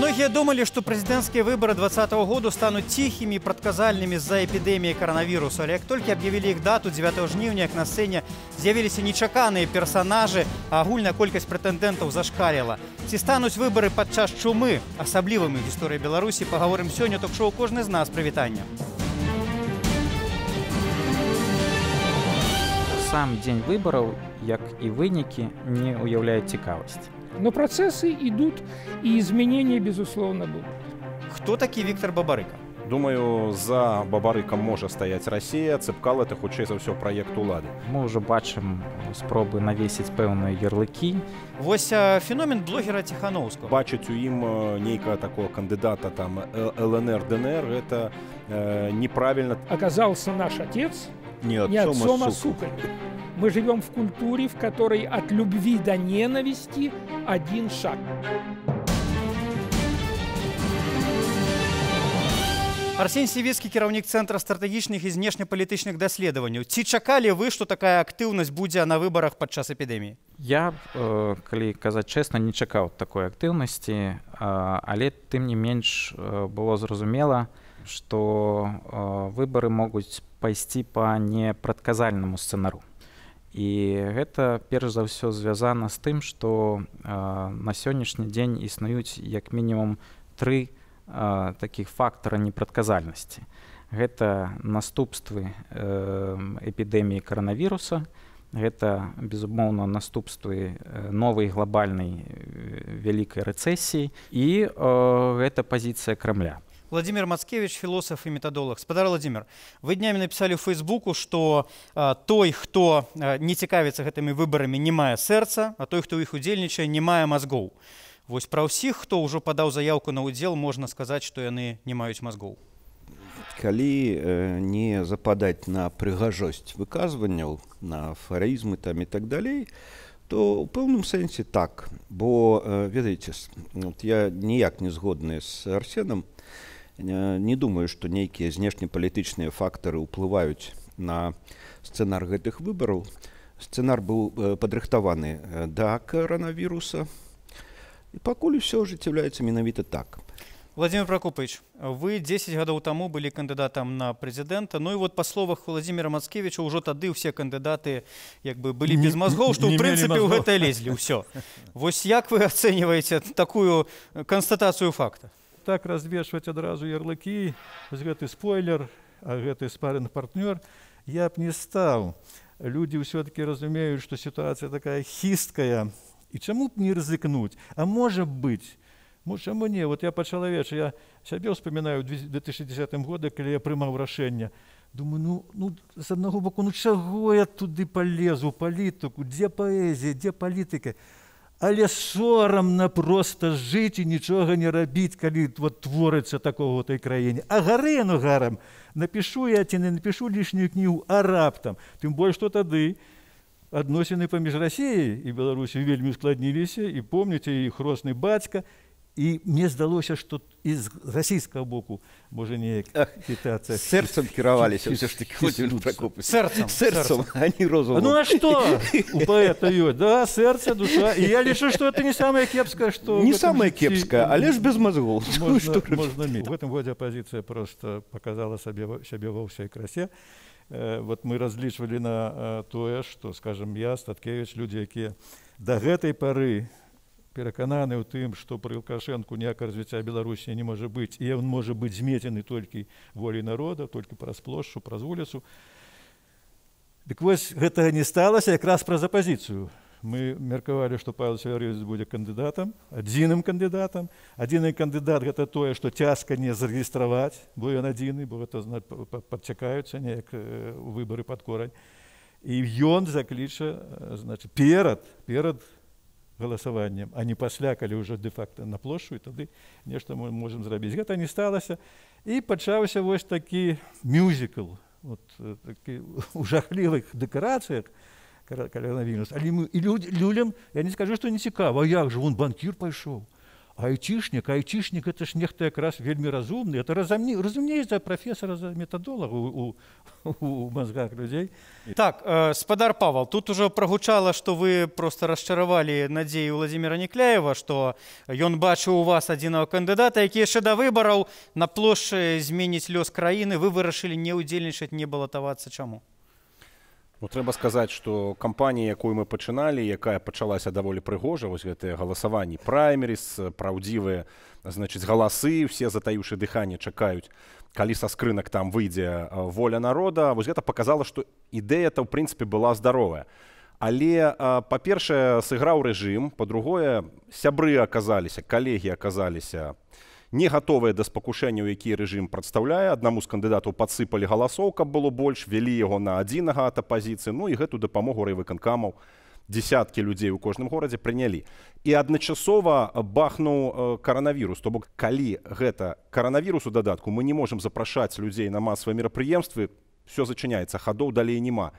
Многие думали, что президентские выборы 2020 года станут тихими и предсказальными из-за эпидемии коронавируса. Але как только объявили их дату, 9 жнивня, на сцене з'явились нечаканные персонажи, а агульная колькость претендентов зашкалила. Ці станут выборы подчас чумы, особливыми в истории Беларуси, поговорим сегодня ток-шоу «Кожны з нас». Привитание. Сам день выборов, як и вынікі, не уяўляе цікавасць. Но процессы идут, и изменения, безусловно, будут. Кто такий Віктор Бабарыка? Думаю, за Бабарыкам можа стаяць Расія, Цэпкал — это хутчэй за ўсё праект улады. Мы ўжо бачым спробы навесіць пэўныя ярлыкі. Вось феномен блогера Тихановского. Бачыць у ім нейкага такого кандыдата там ЛНР, ДНР — это неправильно. Оказался наш отец не отцом, а сукой. Мы живем в культуре, в которой от любви до ненависти один шаг. Арсень Сівецкі, кіраўнік Цэнтра стратэгічных і знешнепалітычных даследаванняў. Ці чакалі вы, што такая актыўнасць будзе на выбарах падчас эпідэміі? Я, калі казаць чэсна, не чакаў такой актыўнасці, але тым не менш было зразумела, што выбары могуць пайсці па непрадказальнаму сцэнару. І гэта перш за ўсё звязана з тым, што на сённяшні дзень існуюць як мінімум тры такіх фактара непрадказальнасці. Гэта наступствы эпідэміі каранавіруса, гэта, безумоўна, наступствы новай глобальнай вялікай рэцэсіі і гэта пазіцыя Крамля. Владимир Мацкевич, философ и методолог. Спадар Владимир, вы днями написали в Фейсбуку, что той, кто не цікавіцца гэтымі выбарамі, не мае сэрца, а той, хто іх удзельнічае, не мае мазгоў. Вось пра ўсіх, хто ўжо падаў заявку на удзел, можна сказаць, што яны не маюць мазгоў. Калі не западаць на прыгажосць выказванняў, на афарызмы там і так далей, то ў пэўным сэнсе так. Бо, ведаеце, я ніяк не згодны з Арсенам. Не думаю, што нейкія знешнепалітычныя фактары ўплываюць на сцэнар гэтых выбараў. Сцэнар быў падрыхтаваны да каранавіруса, і пакуль усё ажыццяўляецца менавіта так. Владимир Прокопович, вы 10 гадоў таму былі кандыдатам на прэзідэнта, ну і вот па словах Владимира Мацкевича ўжо тады ўсе кандыдаты як бы былі без мазгоў, што ў прынцыпе ў гэта лезлі ўсё. Вось як вы ацэньваеце такую канстатацыю факта? Так развешивать одразу ярлыкі, вось гэты спойлер, а гэты спарринг-партнёр, я б не стал. Люди все-таки разумеют, что ситуация такая хисткая, и чему б не рызыкнуть? А может быть, чему не? Вот я по-чалавечы, я сябе вспоминаю в 2010 году, когда я прымаў рашэнне. Думаю, ну, с одного боку, ну чаго я туды полезу, палітыку, дзе паэзія, дзе палітыка? Але сорамна проста жыць і нічога не рабіць, калі вот творыцца такого ў той краіне. А гарэну гарам напішу я ці не напішу лішнюю кнігу, а раптам. Тым больш, што тады адносіны паміж Расіяй і Беларусі вельмі ускладніліся, і помніце, і хросны бацька. І мне здалося, што з расійскага боку можа неяк хітацца. Сэрцам кіраваліся ўсё ж такі, Владимир Прокопович. Сэрцам, а не розумам. Ну а што у паэта ёсць? Да, сэрца, душа. І я лічу, што это не самае кепскае, што... Не самае кепскае, але ж без мазгоў. Можна мець. В гэтым годзе апозіцыя проста показала сябе ва ўсёй красе. Вот мы разлічвалі на тое, што, скажем, я, Статкевич, людзі, якія да гэтай пары перакананы ў тым, што пры Лукашэнку ніякага развіцця Беларусі не можа быць, і ён можа быць змецены толькі волей народа, толькі праз плошчу, праз вуліцу. Дык вось гэтага не сталася якраз праз апазіцыю. Мы меркавалі, што Павел Северович будзе кандыдатам, адзіным кандыдатам. Адзіны кандыдат гэта тое, што цяжка не зарэгістраваць, бо ён адзіны, бо гэта падчакаюцца неяк выбары пад корань. І ён закліча, значит, перад галасаваннем, а не пасля, калі ўжо дэ-факта на плошчу, і тады нешта мы можам зрабіць. Гэта не сталася. І пачаўся вось такі мюзікл, вот, такі ў жахлівых дэкарацыях каранавірус. Але і людям, я не скажу, што не цікава, а як же, вон банкір пайшоў, Айчишнік это ж нехта якраз вельмі разумны, это разумней за прафесара, за метадолага у мозгах людзей. Так, спадар Павел, тут уже прагучала, што вы просто расчаравалі надзеі Владзіміра Некляева, што ён бачыў у вас адзінага кандыдата, які яшчэ да выбараў на плошчы зменіць лёс краіны, вы вырашылі не ўдзельнічаць, не балатавацца. Чаму? Ну, трэба сказаць, што кампанія, якую мы пачыналі, якая пачалася даволі прыгожа, вось гэтыя галасаванні праймеріс, праўдзівыя, значыць, галасы, усе затаіўшы дыханне чакаюць, калі са скрынак там выйдзе воля народа, вось гэта паказала, што ідэя-то, ў прынцыпе, была здаровая. Але, па-першае, сыграў рэжым, па-другое, сябры аказаліся, калегі аказаліся не гатовыя да спакушэнняў, які рэжым прадстаўляе. Аднаму з кандыдатаў падсыпалі галасоў, каб было больш, вялі яго на адзінага ад апазіцыі, ну і гэту дапамогу райвыканкамаў дзесяткі людзей у кожным горадзе прынялі. І адначасова бахнуў каранавірус. То бок, калі гэта каранавірус у дадатку, мы не можам запрашаць людзей на масавыя мерапрыемствы, все зачыняецца, хадоў далей няма.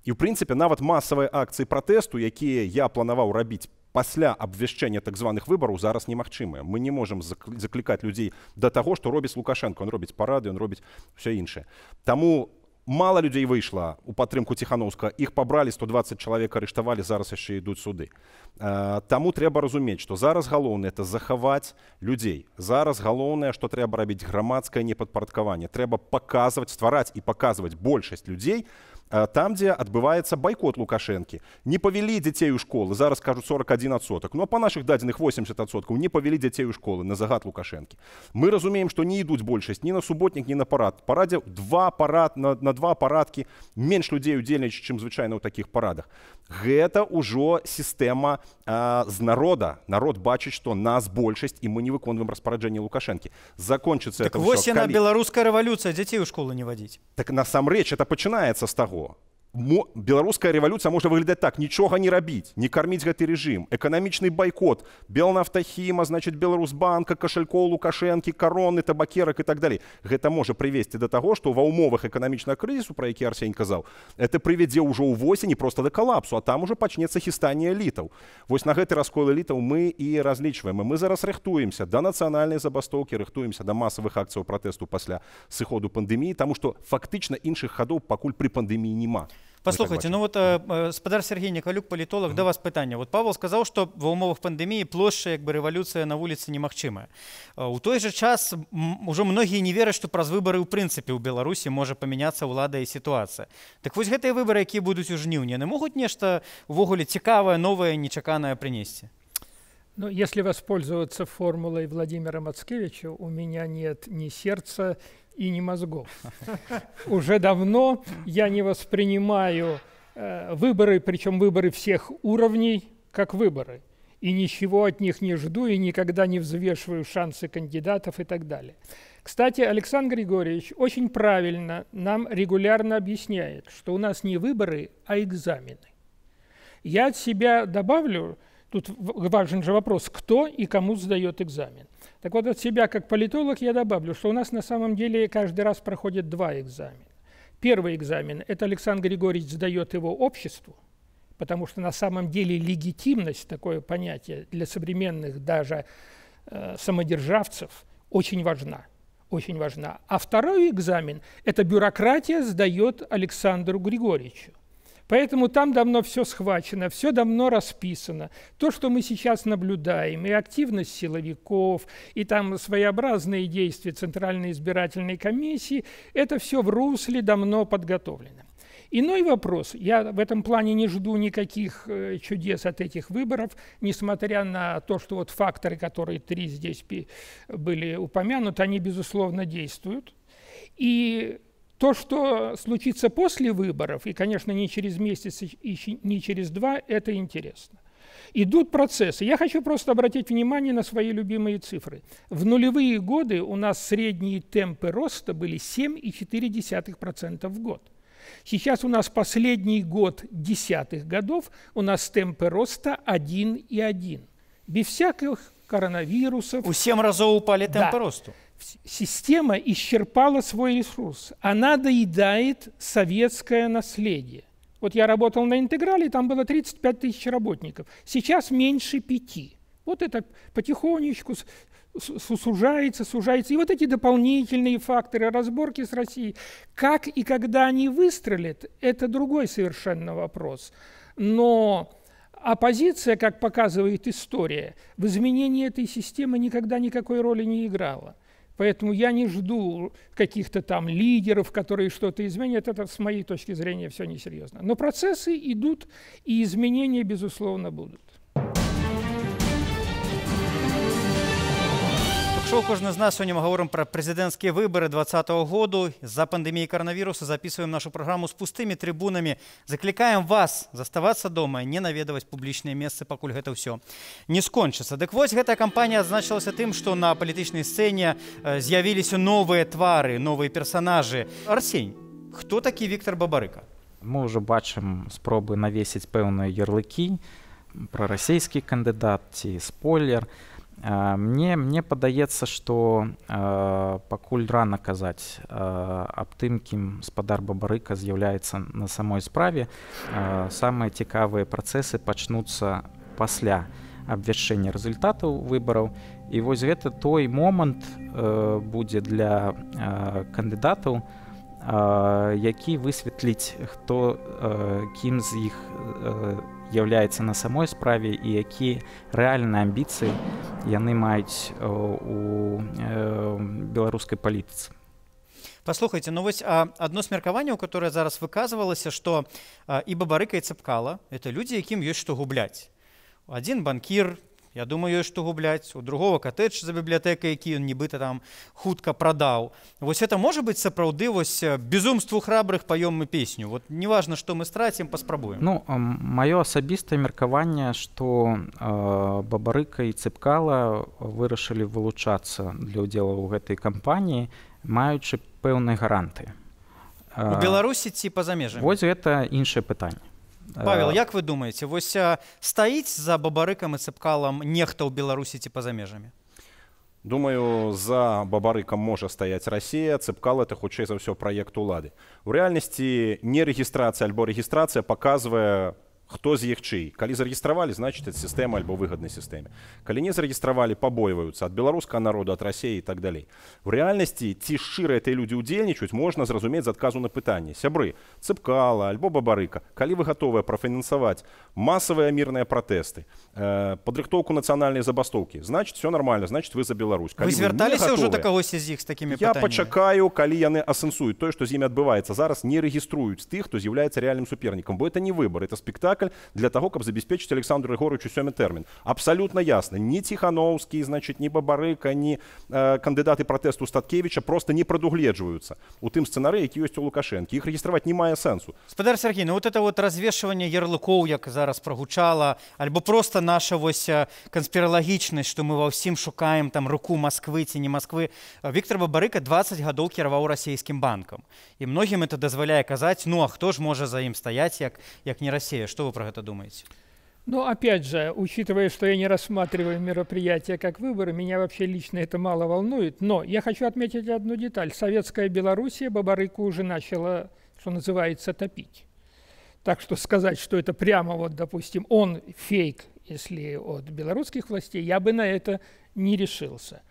І, ў прынцыпе, нават масавыя акцыі пратэсту, якія я планаваў рабіць пасля абвяшчэння так званых выбараў, зараз немагчымыя. Мы не можам заклікаць людзей да таго, што робіць Лукашенко. Ён робіць парады, ён робіць все іншае. Таму мала людзей выйшла у падтрымку Ціханаўскага. Іх пабралі, 120 чалавек арыштавалі, зараз яшчэ ідуць суды. Таму трэба разумець, што зараз галоўнае – это захаваць людзей. Зараз галоўнае, што трэба рабіць грамадскае непадпарадкаванне. Трэба паказваць, ствараць і паказваць большасць людзей там, дзе адбываецца байкот Лукашэнкі. Не павялі дзяцей у школы, зараз кажуць 41%. Ну а па нашых дадзеных 80% не павялі дзяцей у школы на загад Лукашэнкі. Мы разумеем, што не ідуць большасць ні на суботнік, ні на парад. Парадзе на два парадкі менш людзей удзельнічаюць, чым звычайна ў такіх парадах. Гэта ўжо сістэма з народа. Народ бачыць, што нас большасць, і мы не выконваем распараджэнне Лукашэнкі. Закончыцца так это вось яна, беларуская рэвалюцыя, дзяцей у школу не вадзіць. Так насамрэч, это пачынаецца з таго. Беларуская рэвалюцыя можа выглядаць так: нічога не рабіць, не карміць гэты рэжым, эканамічны байкот, Белнафтахіма, значыць, Беларусбанка, кашалькоў Лукашэнкі, кароны, табакерак і так далей. Гэта можа прывесці да таго, што ва ўмовах эканамічнага крызісу, пра які Арсень казаў, это прывядзе ўжо ў восені проста да калапсу, а там ужо пачнецца хістанне элітаў. Вось на гэты раскол элітаў мы і разлічваем. Мы зараз рыхтуемся да нацыянальнай забастоўкі, рыхтуемся да масавых акцыяў пратэсту пасля сыходу пандэміі, таму што фактычна іншых хадоў пакуль пры пандэміі няма. Послухайте, ну вот спадар Сергей Некалюк, палітолог, да вас пытанне. Вот Павел сказаў, што ва ўмовах пандэміі плошча, як бы рэвалюцыя на вуліцы немагчымая. У той жа час ужо многія не вераць, што праз выбары ў прынцыпе ў Беларусі можа памяняцца ўлада і сітуацыя. Так вось гэтыя выбары, якія будуць у жніўні, яны могуць нешта увогуле цікавае, новае, нечаканае прынесці? Ну, если воспользоваться формулой Владимира Мацкевича, у меня нет ни сердца и ни мозгов. Уже давно я не воспринимаю выборы, причем выборы всех уровней, как выборы. И ничего от них не жду, и никогда не взвешиваю шансы кандидатов и так далее. Кстати, Александр Григорьевич очень правильно нам регулярно объясняет, что у нас не выборы, а экзамены. Я от себя добавлю, тут важен же вопрос, кто и кому сдает экзамен. Так вот, от себя как политолог я добавлю, что у нас на самом деле каждый раз проходит два экзамена. Первый экзамен – это Александр Григорьевич сдает его обществу, потому что на самом деле легитимность, такое понятие для современных даже самодержавцев, очень важна. Очень важна. А второй экзамен – это бюрократия сдает Александру Григорьевичу. Поэтому там давно все схвачено, все давно расписано. То, что мы сейчас наблюдаем, и активность силовиков, и там своеобразные действия Центральной избирательной комиссии, это все в русле давно подготовлено. Иной вопрос. Я в этом плане не жду никаких чудес от этих выборов, несмотря на то, что вот факторы, которые три здесь были упомянуты, они, безусловно, действуют. И то, что случится после выборов, и, конечно, не через месяц и не через два, это интересно. Идут процессы. Я хочу просто обратить внимание на свои любимые цифры. В нулевые годы у нас средние темпы роста были 7,4% в год. Сейчас у нас последний год десятых годов, у нас темпы роста 1,1. Без всяких коронавирусов. У 7 разов упали темпы росту. Система исчерпала свой ресурс. Она доедает советское наследие. Вот я работал на «Интеграле», там было 35 тысяч работников. Сейчас меньше 5. Вот это потихонечку сужается. И вот эти дополнительные факторы разборки с Россией, как и когда они выстрелят, это другой совершенно вопрос. Но оппозиция, как показывает история, в изменении этой системы никогда никакой роли не играла. Поэтому я не жду каких-то там лидеров, которые что-то изменят. Это, с моей точки зрения, все несерьезно. Но процессы идут, и изменения, безусловно, будут. Кожны з нас сёння мы говорим про президентские выборы 2020 года. Из-за пандемии коронавируса записываем нашу программу с пустыми трибунами. Закликаем вас заставаться дома, не наведывать публичные места, покуль это все не скончится. Так вот, эта кампания отзначилась тем, что на политической сцене з'явились новые твары, новые персонажи. Арсень, кто такий Віктор Бабарыка? Мы уже бачым спробы навесить пэўныя ярлыкі, прарасійскі кандыдат ці спойлер. Мне падаецца, што пакуль рана казаць аб тым, кім спадар Бабарыка з'яўляецца на самой справе. Самыя цікавыя працэсы пачнуцца пасля абвяшчэння рэзультатаў выбараў. І вось гэта той момант будзе для кандыдатаў, які высветліць, хто кім з іх является на самой справе і якія рэальныя амбіцыі яны маюць у беларускай палітыцы. Послухайте, ну вось одно з меркаванняў, которое зараз выказвалася, што і Бабарыка, і Цэпкала — это людзі, якім ёсць што губляць. Один банкір, я думаю, ёсць што губляць, у другого катэдж за бібліятэкай, які ён нібыта там хутка прадаў. Вось это можа быць сапраўды вось безумству храбрых паём мы песню. Вот неважна, што мы страцім, паспрабуем. Ну, маё асабістае меркаванне, што Бабарыка і Цэпкала вырашылі вылучацца для ўдзелу ў гэтай кампаніі, маючы пэўныя гаранты. У Беларусі ці па-за межамі? Вось гэта іншае пытанне. Павел, як вы думаеце, вось стаіць за Бабарыкам і Цэпкалам нехта ў Беларусі ці па-за межамі? Думаю, за Бабарыкам можа стаяць Расія, Цэпкал — это хутчэй за ўсё праект улады. У рэальнасці нерэгістрацыя альбо рэгістрацыя паказвае, хто з іх чый. Калі зарэгістравалі, значыць, это сістэма альбо выгаднай сістэме. Калі не зарэгістравалі, пабойваюцца ад беларускага народу, ад Расіі і так далей. У рэальнасці, ці шчыра гэтыя людзі ўдзельнічаюць, можна зразумець з адказу на пытанне. Сябры, Цэпкала альбо Бабарыка, калі вы гатовыя прафінансаваць масавыя мірныя пратэсты, падрыхтоўку нацыянальнай забастоўкі, значыць, все нормально, значыць, вы за Беларусь. Вы звярталіся ўжо да кагосьці з іх з такімі Я пытаннямі? пачакаю, калі яны асэнсуюць тое, што з імі адбываецца. Зараз не рэгіструюць тых, хто з'яўляецца рэальным супернікам, бо это не выбор, это спектакль для того, каб забеспечыць Александру Григоровичу сёмы тэрмін. Абсалютна ясна, ні Ціхановскі, значыць, ні Бабарыка, ні кандыдаты пратэсту Статкевіча просто не прадугледжваюцца у тым сцэнарыі, які ёсць у Лукашэнкі. Іх рэгістраваць не мае сэнсу. Спадар Сергей, ну вот это вот развешивание ярлыкоў, як зараз прагучала, альбо просто наша вось канспіралагічнасць, што мы ва ўсім шукаем там руку Масквы ці не Масквы. Віктор Бабарыка 20 гадоў кіраваў расійскім банкам. І многім это дазваляе казаць, ну а хто ж можа за ім стаяць, як не Расія? Што вы пра гэта думаете? Ну, опять же, учитывая, что я не рассматриваю мероприятия как выборы, меня вообще лично это мало волнует. Но я хочу отметить одну деталь. Советская Белоруссия Бабарыку уже начала, что называется, топить. Так что сказать, что это прямо, вот, допустим, он фейк, если от белорусских властей, я бы на это не решился.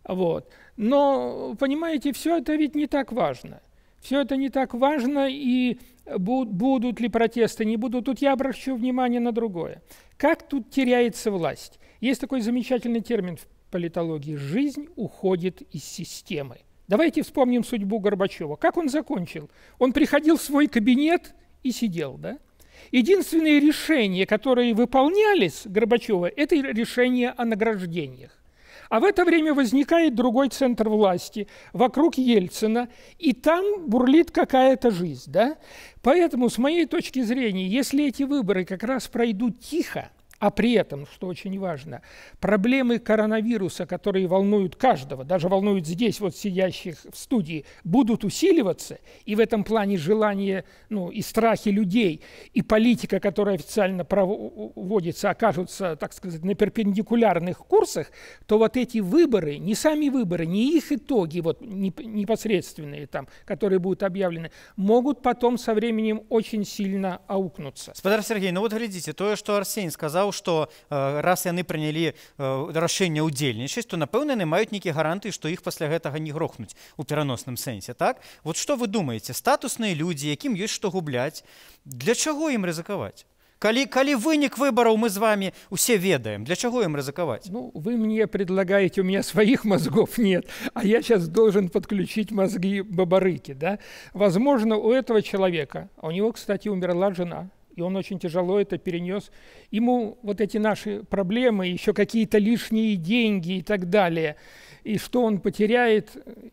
Вот. Но, понимаете, все это ведь не так важно. Все это не так важно, и будут ли протесты, не будут. Тут я обращу внимание на другое. Как тут теряется власть? Есть такой замечательный термин в политологии. Жизнь уходит из системы. Давайте вспомним судьбу Горбачева. Как он закончил? Он приходил в свой кабинет и сидел, да? Единственные решения, которые выполнялись Горбачева, это решения о награждениях. А в это время возникает другой центр власти вокруг Ельцина, и там бурлит какая-то жизнь. Да? Поэтому, с моей точки зрения, если эти выборы как раз пройдут тихо, а при этом, что очень важно, проблемы коронавируса, которые волнуют каждого, даже волнуют здесь вот сидящих в студии, будут усиливаться, и в этом плане желание, ну, и страхи людей, и политика, которая официально проводится, окажутся, так сказать, на перпендикулярных курсах, то вот эти выборы, не сами выборы, не их итоги, вот непосредственные там, которые будут объявлены, могут потом со временем очень сильно аукнуться. Спадар Сергей, ну вот глядите, то, что Арсень сказал, сказаў, што раз яны прынялі рашэнне ўдзельнічаць, то напэўна яны маюць нейкія гарантыі, што іх пасля гэтага не грохнуць у пераносным сэнсе, так? Вот што вы думаеце, статусныя людзі, якім ёсць што губляць, для чаго ім рызыкаваць? Калі вынік выбораў мы з вами усе ведаем, для чего им ризиковать? Ну, вы мне предлагаете, у меня своих мозгов нет, а я сейчас должен подключить мозги Бабарыки, да? Возможно, у этого человека, а у него, кстати, умерла жена, и он очень тяжело это перенес, ему вот эти наши проблемы, еще какие-то лишние деньги и так далее, и что он потеряет,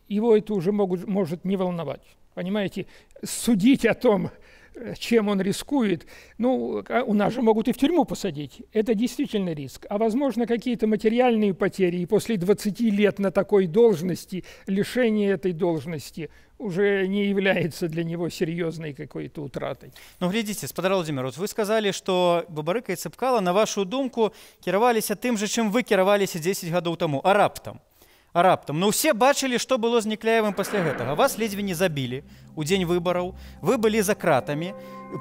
его это уже может не волновать. Понимаете, судить о том, чем он рискует, ну, у нас же могут и в тюрьму посадить. Это действительно риск. А возможно, какие-то материальные потери, и после 20 лет на такой должности, лишение этой должности уже не является для него серьезной какой-то утратой. Ну, глядите, спадар Владимир, вот вы сказали, что Бабарыка и Цыпкала, на вашу думку, кіраваліся тым же, чым вы кіраваліся 10 гадоў таму, а раптам. Ну, все бачили, что было з Некляевым пасля гэтага. Вас ледзьве не забили у дзень выбораў, вы былі за кратамі.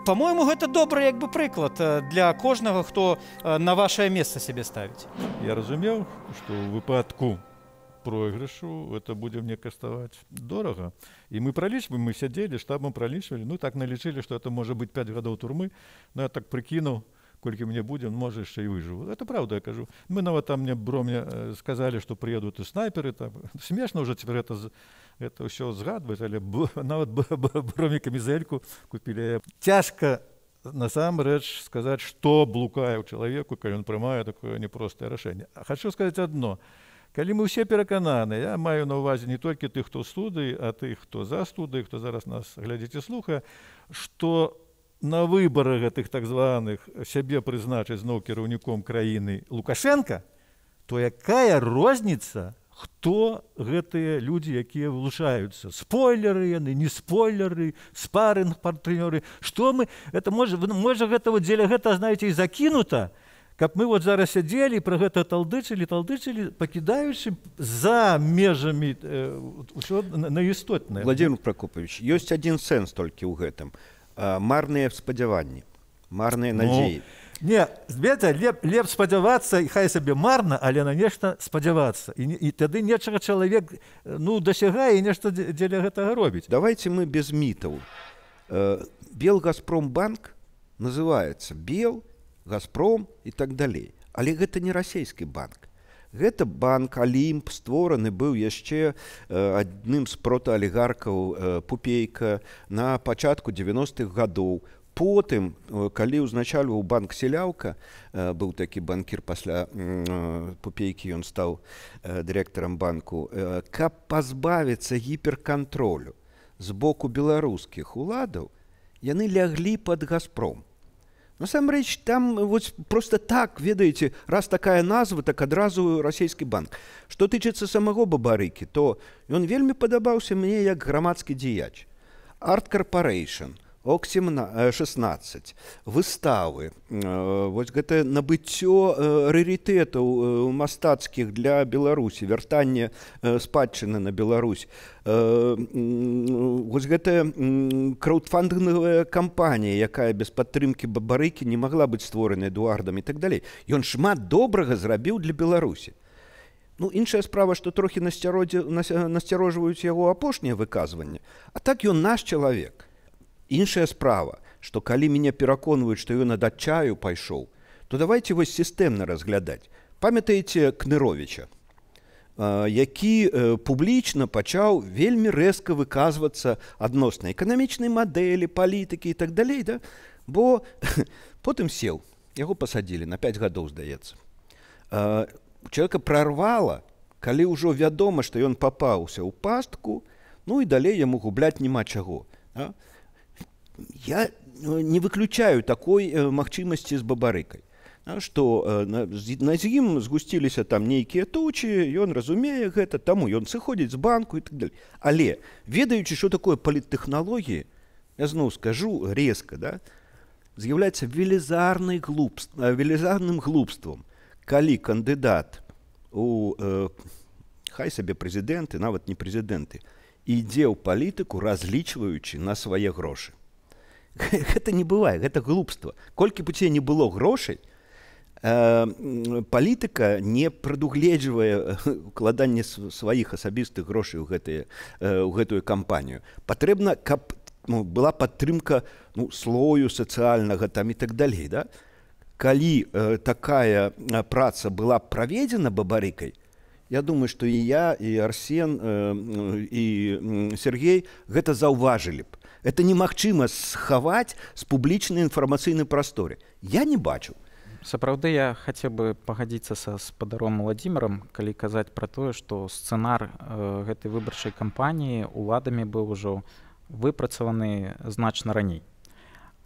По-моему, гэта добры як бы прыклад для кожнага, хто на ваше месца сябе ставіць. Я разумеў, што ў выпадку пройгрышу это будзе мне каштаваць дорага. І мы пралічваем, мы сядзелі, штабам пралічвалі, ну так налічылі, што это можа быць 5 гадоў турмы, но я так прыкінуў, колькі мне будзе, можа яшчэ і выжыву. Это правда, я кажу. Мы нават там мне сказали, што прыедуць і снайперы. Там. Смешна ўжо цяпер это ўсё згадваць, але нават бромі камізэльку купілі. Цяжка насамрэч сказаць, што блукае ў чалавеку, калі ён прымае такое непростае рашэнне. Хачу сказаць адно. Калі мы ўсе перакананы, я маю на ўвазе не толькі тых, хто ў студыі, а тых, хто за студыі, хто зараз нас глядзіць і слухае, што на выборах гэтых так званых сябе прызначыць зноў кіраўніком краіны Лукашенко, то якая розніца, хто гэтыя людзі, якія вылучаюцца? Спойлеры яны, не спойлеры, спарринг-партнёры. Што мы, это можа гэта вот дзеля гэта, знаеце, і закінута, каб мы вот зараз сядзелі і пра гэта талдычылі, пакідаючы за межамі ўсё наістотнае. Владимир Прокопович, ёсць адзін сэнс толькі ў гэтым. Марныя спадзяванні, марныя надзеі. Не, лепш спадзявацца, і хай сабе марна, але на нешта спадзявацца. І тады нечага чалавек дасягае і нешта дзеля гэтага робіць. Давайте мы без мітаў. Белгазпромбанк называецца Бел, Газпром і так далей. Але гэта не расійскі банк. Гэта банк Алімп створаны быў яшчэ адным з протаалігаркаў Пупейка на пачатку 90-х гадоў. Потым, калі ўзначальваў банк Селяўка, быў такі банкір пасля Пупейкі, ён стаў дырэктарам банку, каб пазбавіцца гіперкантролю з боку беларускіх уладаў, яны ляглі пад Газпром. Насамрэч, там вот просто так, ведаеце, раз такая назва, так адразу расійскі банк. Што тычыцца самого Бабарыкі, то ён вельмі падабаўся мне як грамадскі дзеяч. Арт Корпорейшн, ОК-16, выставы, вось гэта набыццё рарытэтаў мастацкіх для Беларусі, вяртанне спадчыны на Беларусь. Вось гэта краўдфандынгавая кампанія, якая без падтрымкі Бабарыкі не магла быць створана Эдуардам і так далей. Ён шмат добрага зрабіў для Беларусі. Ну, іншая справа, што трохі насцярожваюць яго апошнія выказванні, а так ён наш чалавек. Іншая справа, што калі мяне пераконваюць, што ён ад адчаю пайшоў, то давайте вось сістэмна разглядаць. Памятаеце Кныровіча, які публічна пачаў вельмі рэзка выказвацца адносна эканамічнай мадэлі, палітыкі і так далей, да? Бо потым сеў, яго пасадзілі на 5 гадоў, здаецца. Чалавека прарвала, калі ўжо вядома, што ён папаўся ў пастку, ну і далей яму губляць няма чаго. Я не выключаю такой магчымасці з Бабарыкай, што на ім згусціліся там нейкія тучы, ён разумее гэта, таму ён сыходзіць з банку і так далей. Але, ведаючы, што такое паліттэхналогіі, я зноў скажу резка, да, з'яўляецца велізарным глупствам, калі кандыдат у хай сабе прэзідэнты, нават не прэзідэнты, ідзе ў палітыку, разлічваючы на свае грошы. Гэта не бывае, гэта глупства. Колькі б у цябе не было грошай, Палітыка не прадугледжвае укладанне сваіх асабістых грошай у гэтую кампанію. Патрэбна, каб была падтрымка слою сацыяльнага там і так далей. Да? Калі такая праца была праведзена Бабарыкай, я думаю, што і я, і Арсен, і Сергей гэта заўважылі б. Это немагчыма схаваць з публічнай інфармацыйнай прасторы. Я не бачу. Сапраўды я хацеў бы пагадзіцца са спадаром Владзімірам, калі казаць пра тое, што сцэнар гэтай выбарчай кампаніі уладамі быў ужо выпрацаваны значна раней.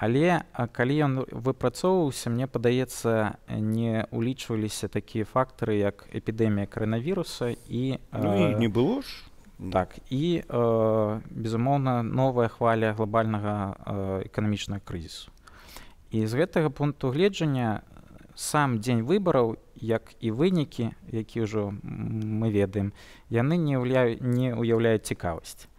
Але калі ён выпрацоўваўся, мне падаецца, не ўлічваліся такія фактары, як эпідэмія каранавіруса і не было ж. Так, і, безумоўна, новая хваля глобальнага эканамічнага крызісу. І з гэтага пункту гледжання сам дзень выбараў, як і вынікі, які ўжо мы ведаем, яны не ўяўляюць цікавасць.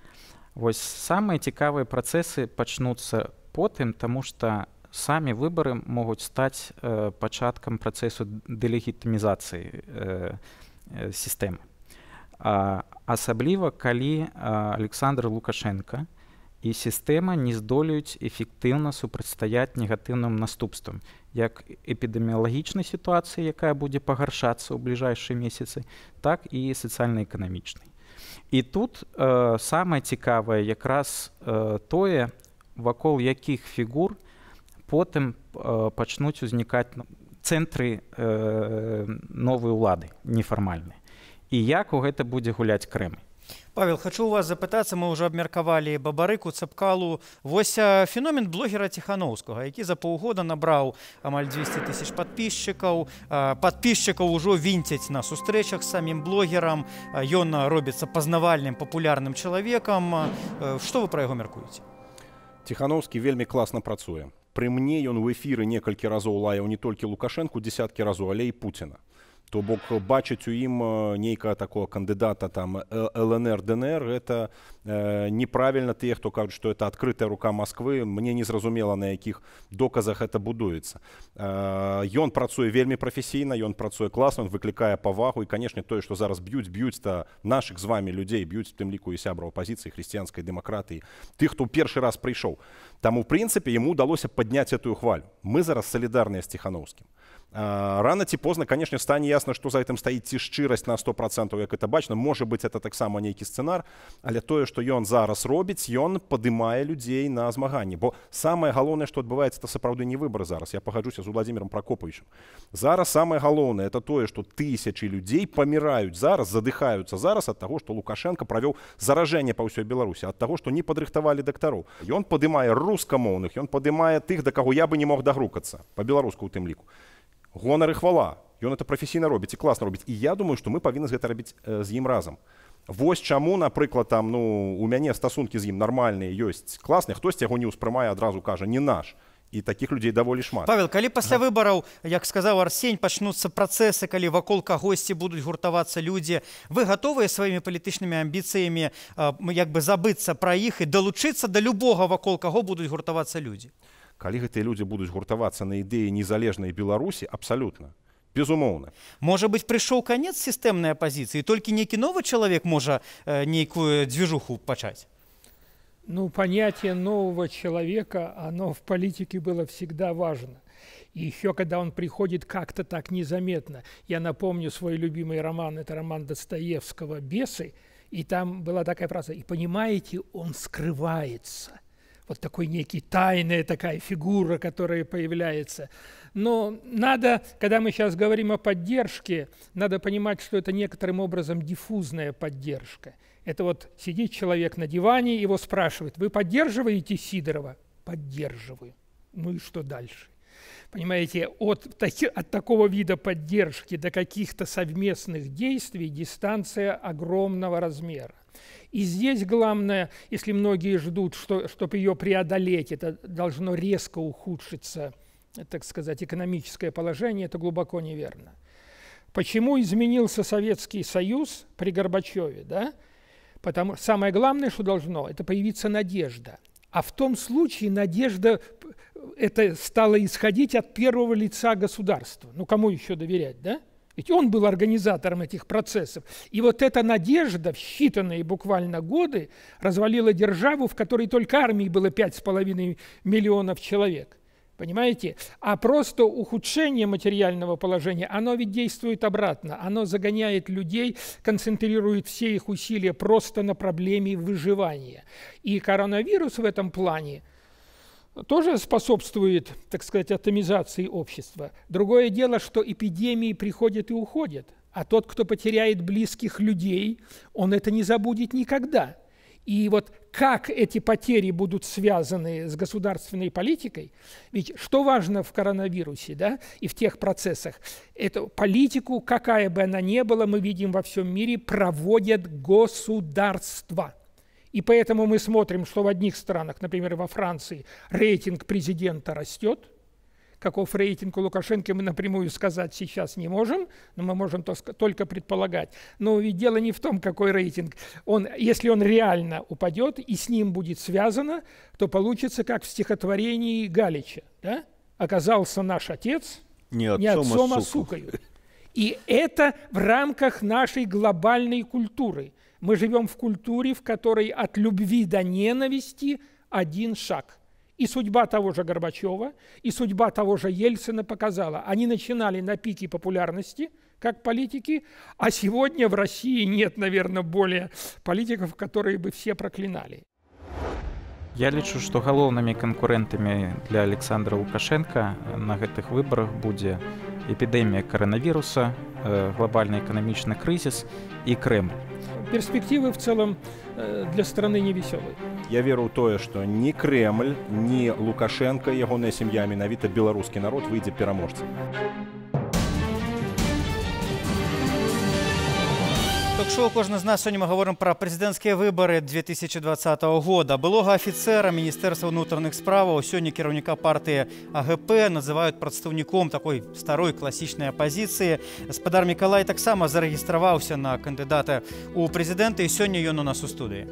Вось самыя цікавыя працэсы пачнуцца потым, таму што самі выбары могуць стаць пачаткам працэсу дэлегітымізацыі сістэмы. Асабліва, калі Александр Лукашенко і сістэма не здолеюць эфектыўна супрацьстаяць негатыўным наступствам, як эпідэміялагічнай сітуацыі, якая будзе пагаршацца ў бліжэйшыя месяцы, так і сацыяльна-эканамічнай. І тут самае цікавае якраз тое, вакол якіх фігур потым пачнуць узнікаць цэнтры новай улады, нефармальнай. І як у гэта будзе гуляць Крэмль. Павел, хочу у вас запытацца, мы ўжо абмеркавалі Бабарыку, Цапкалу. Вось феномен блогера Ціхановскага, які за паўгода набраў амаль 200 000 падпісчыкаў. Падпісчыкаў ужо вінцяць на сустрэчах з самім блогерам. Ён робіцца пазнавальным, папулярным чалавекам. Што вы пра яго мяркуеце? Ціхановскі вельмі класна працуе. Пры мне ён у эфіры некалькі разоў лаяў не толькі Лукашэнку, дзесяткі разоў, але і Пуціна. То бок бачыць у ім нейкага такого кандыдата там ЛНР, ДНР, это неправільна тыя, хто кажуць, што это адкрытая рука Масквы, мне не зразумела, на якіх доказах это будуецца. Ён працуе вельмі прафесійна, ён працуе класна, ён выклікае павагу, і, канешне, тое, што зараз б'юць нашых з вами людзей, б'юць, в тым ліку і сябраў апазіцыі, хрысціянскай дэмакратыі, тых, хто першы раз прыйшоў. Таму, в прынцыпе, яму ўдалося падняць этую хвалю. Мы зараз салідарныя з Ціхановскім. Рано ці позна, канешне, стане ясна, што за гэтым стаіць ці шчырасць на 100%, як это бачна. Можа быць, это таксама нейкі сцэнар, але тое, што ён зараз робіць, ён падымае людзей на змаганні. Бо самае галоўнае, што адбываецца, это сапраўды не выбары зараз. Я пагаджуся з Владзімірам Пракопавічам. Зараз самае галоўнае, это тое, што тысячы людзей паміраюць зараз, задыхаюцца зараз ад таго, што Лукашенко правёў заражэнне па ўсёй Беларусі, ад таго, што не падрыхтавалі дактароў. Ён падымае рускамоўных, ён падымае тых, да каго я бы не мог дагрукацца, па-беларуску ў тым ліку. Гонар і хвала. Ён это прафесійна робіць і класна робіць. І я думаю, што мы павінны гэта рабіць з ім разам. Вось чаму, напрыклад, там, у мяне стасункі з ім нармальныя, ёсць класныя, хтосьці яго не ўспрымае, адразу кажа, не наш. І такіх людзей даволі шмат. Павел, калі пасля выбараў, як сказаў Арсень, пачнуцца працэсы, калі вакол кагосьці будуць гуртавацца людзі, вы гатовыя сваімі палітычнымі амбіцыямі як бы забыцца пра іх і далучыцца да любога, вакол каго будуць гуртавацца людзі? Калі гэтыя людзі будуць гуртавацца на ідэі незалежнай Беларусі, абсалютна, безумоўна. Можа быць, прыйшоў канец сістэмнай апазіцыі, толькі нейкі новы чалавек можа нейкую движуху пачаць? Ну, понятие нового человека, оно в политике было всегда важно. И еще когда он приходит как-то так незаметно. Я напомню свой любимый роман, это роман Достоевского «Бесы», и там была такая фраза: «И понимаете, он скрывается». Вот такой некий тайная такая фигура, которая появляется. Но надо, когда мы сейчас говорим о поддержке, надо понимать, что это некоторым образом диффузная поддержка. Это вот сидит человек на диване, его спрашивают: вы поддерживаете Сидорова? Поддерживаю. Ну и что дальше? Понимаете, от такого вида поддержки до каких-то совместных действий дистанция огромного размера. И здесь главное, если многие ждут, чтобы ее преодолеть, это должно резко ухудшиться, так сказать, экономическое положение, это глубоко неверно. Почему изменился Советский Союз при Горбачеве? Да? Потому самое главное, что должно, это появиться надежда. А в том случае надежда это стала исходить от первого лица государства. Ну, кому еще доверять, да? Ведь он был организатором этих процессов. И вот эта надежда в считанные буквально годы развалила державу, в которой только армии было 5,5 миллионов человек. Понимаете? А просто ухудшение материального положения, оно ведь действует обратно. Оно загоняет людей, концентрирует все их усилия просто на проблеме выживания. И коронавирус в этом плане тоже способствует, так сказать, атомизации общества. Другое дело, что эпидемии приходят и уходят. А тот, кто потеряет близких людей, он это не забудет никогда. И вот как эти потери будут связаны с государственной политикой, ведь что важно в коронавирусе, да, и в тех процессах, эту политику, какая бы она ни была, мы видим во всем мире, проводят государства. И поэтому мы смотрим, что в одних странах, например, во Франции, рейтинг президента растет. Каков рейтинг у Лукашенко, мы напрямую сказать сейчас не можем, но мы можем только предполагать. Но ведь дело не в том, какой рейтинг. Если он реально упадет и с ним будет связано, то получится, как в стихотворении Галича. Да? «Оказался наш отец не отцом, а сукою». И это в рамках нашей глобальной культуры. Мы живем в культуре, в которой от любви до ненависти один шаг. И судьба того же Горбачева, и судьба того же Ельцина показала. Они начинали на пике популярности, как политики, а сегодня в России нет, наверное, более политиков, которые бы все проклинали. Я лічу, што галоўнымі канкурэнтамі для Александра Лукашенко на гэтых выбарах будзе эпідэмія коронавіруса, глобальны эканамічны крызіс і Кремль. Перспективы в целом для страны невеселые. Я веру ў тое, што ні Кремль, ні Лукашенко, ягоная сям'я, менавіта беларускі народ выйдзе пераможцам. Ток-шоу «Кожны з нас». Сёння мы говорим про президентские выборы 2020 года. Былога офицера Министерства внутренних справ, сёння кіраўніка партии АГП называют прадстаўніком такой старой классичной оппозиции. Спадар Миколай таксама зарегистрировался на кандидата у президента, и сёння ён у нас у студии.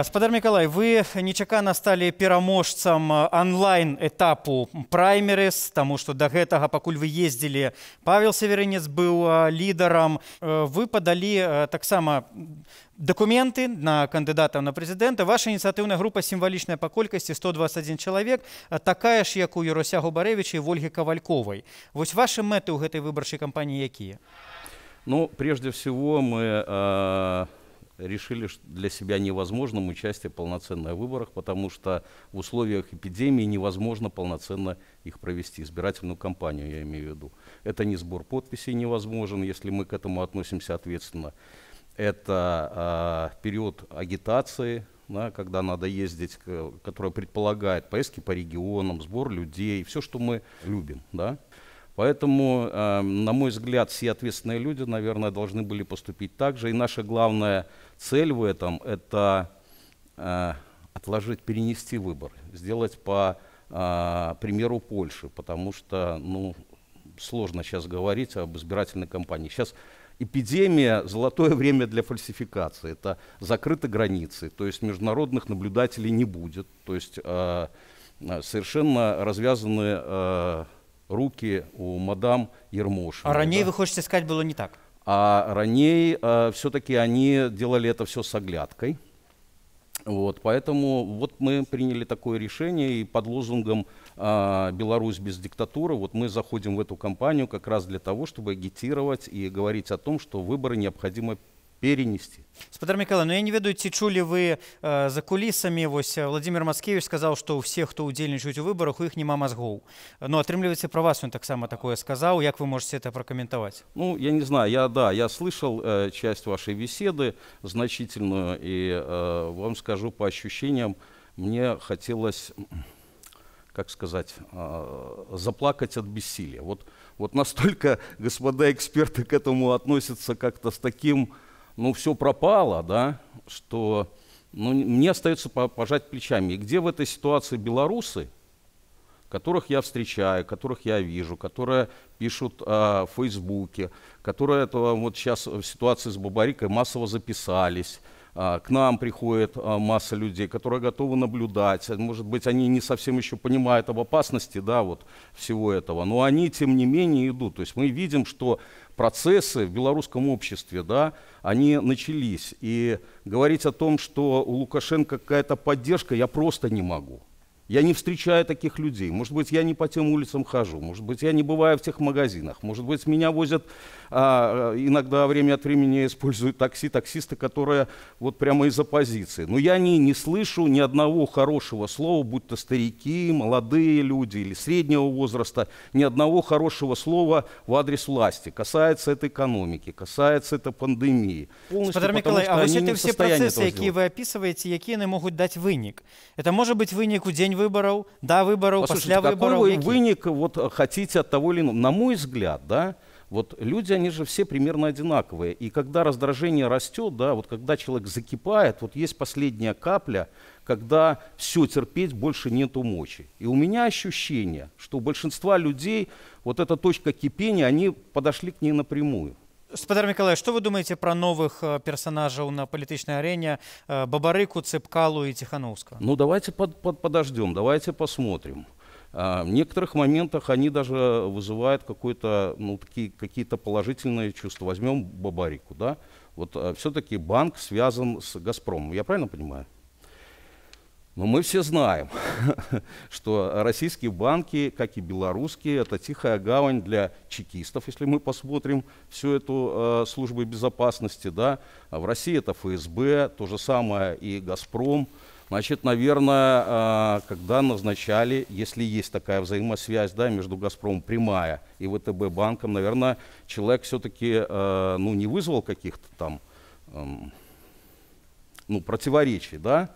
Спадар Миколай, вы нечакана стали пераможцам онлайн-этапу праймерис, тому что до гэтага, пакуль вы ездили, Павел Северинец был лидером. Вы подали таксама документы на кандидата на президента. Ваша инициативная группа символичная по колькости 121 человек, такая ж, як у Ярося Губаревича и Ольги Ковальковой. Вот ваши мэты у гэтай выборчай кампании якія? Ну, прежде всего, мы решили для себя невозможным участие полноценное в выборах, потому что в условиях эпидемии невозможно полноценно их провести, избирательную кампанию, я имею в виду. Это не сбор подписей невозможен, если мы к этому относимся ответственно. Это период агитации, да, когда надо ездить, которая предполагает поездки по регионам, сбор людей, все, что мы любим, да. Поэтому, на мой взгляд, все ответственные люди, наверное, должны были поступить так же. И наша главная цель в этом – это отложить, перенести выборы, сделать по примеру Польши, потому что, ну, сложно сейчас говорить об избирательной кампании. Сейчас эпидемия – золотое время для фальсификации. Это закрыты границы, то есть международных наблюдателей не будет, то есть совершенно развязаны руки у мадам Ермошиной. А ранее, да? вы хотите сказать, было не так? А ранее все-таки они делали это все с оглядкой. Вот, поэтому вот мы приняли такое решение, и под лозунгом «Беларусь без диктатуры» вот мы заходим в эту кампанию как раз для того, чтобы агитировать и говорить о том, что выборы необходимо перенести. Спадар Миколай, ну я не ведаю, ці чулі вы за кулісамі, вось Владимир Мацкевич сказал, что у всех, кто удзельнічаюць у выборах, у іх няма мозгов. Но атрымліваецца, про вас он таксама такое сказал. Як вы можете это прокомментовать? Ну, я не знаю, я слышал часть вашей беседы значительную, и вам скажу по ощущениям, мне хотелось, как сказать, заплакать от бессилия. Вот настолько господа эксперты к этому относятся как-то с таким, ну, все пропало, да, что, ну, мне остается пожать плечами. И где в этой ситуации белорусы, которых я встречаю, которых я вижу, которые пишут в Фейсбуке, которые вот сейчас в ситуации с Бабарикой массово записались. К нам приходит масса людей, которые готовы наблюдать. Может быть, они не совсем еще понимают об опасности, да, вот, всего этого, но они, тем не менее, идут. То есть мы видим, что процессы в белорусском обществе, да, они начались. И говорить о том, что у Лукашенко какая-то поддержка, я просто не могу. Я не встречаю таких людей. Может быть, я не по тем улицам хожу. Может быть, я не бываю в тех магазинах. Может быть, меня возят иногда время от времени используют таксисты, которые вот прямо из оппозиции. Но я не слышу ни одного хорошего слова, будь то старики, молодые люди или среднего возраста, ни одного хорошего слова в адрес власти. Касается это экономики, касается это пандемии. Спадар Миколай, а вось эти все процессы, якія вы описываете, якія не могут дать вынік? Это может быть вынік у день выборов, до выборов, после выборов? Какой вы вынік вот хотите от того или иного? На мой взгляд, да, вот люди, они же все примерно одинаковые. И когда раздражение растет, да, вот когда человек закипает, вот есть последняя капля, когда все, терпеть больше нету мочи. И у меня ощущение, что у большинства людей вот эта точка кипения, они подошли к ней напрямую. Спадар Миколай, что вы думаете про новых персонажей на политической арене Бабарыку, Цепкалу и Тихановского? Ну, давайте подождем, давайте посмотрим. В некоторых моментах они даже вызывают какое-то, ну, какие-то положительные чувства. Возьмем Бабарику, да? Вот все-таки банк связан с «Газпромом». Я правильно понимаю? Но мы все знаем, что российские банки, как и белорусские, это тихая гавань для чекистов, если мы посмотрим всю эту службу безопасности, да? А в России это ФСБ, то же самое и «Газпром». Значит, наверное, когда назначали, если есть такая взаимосвязь, да, между «Газпромом» прямая и ВТБ банком, наверное, человек все-таки ну, не вызвал каких-то там ну, противоречий, да,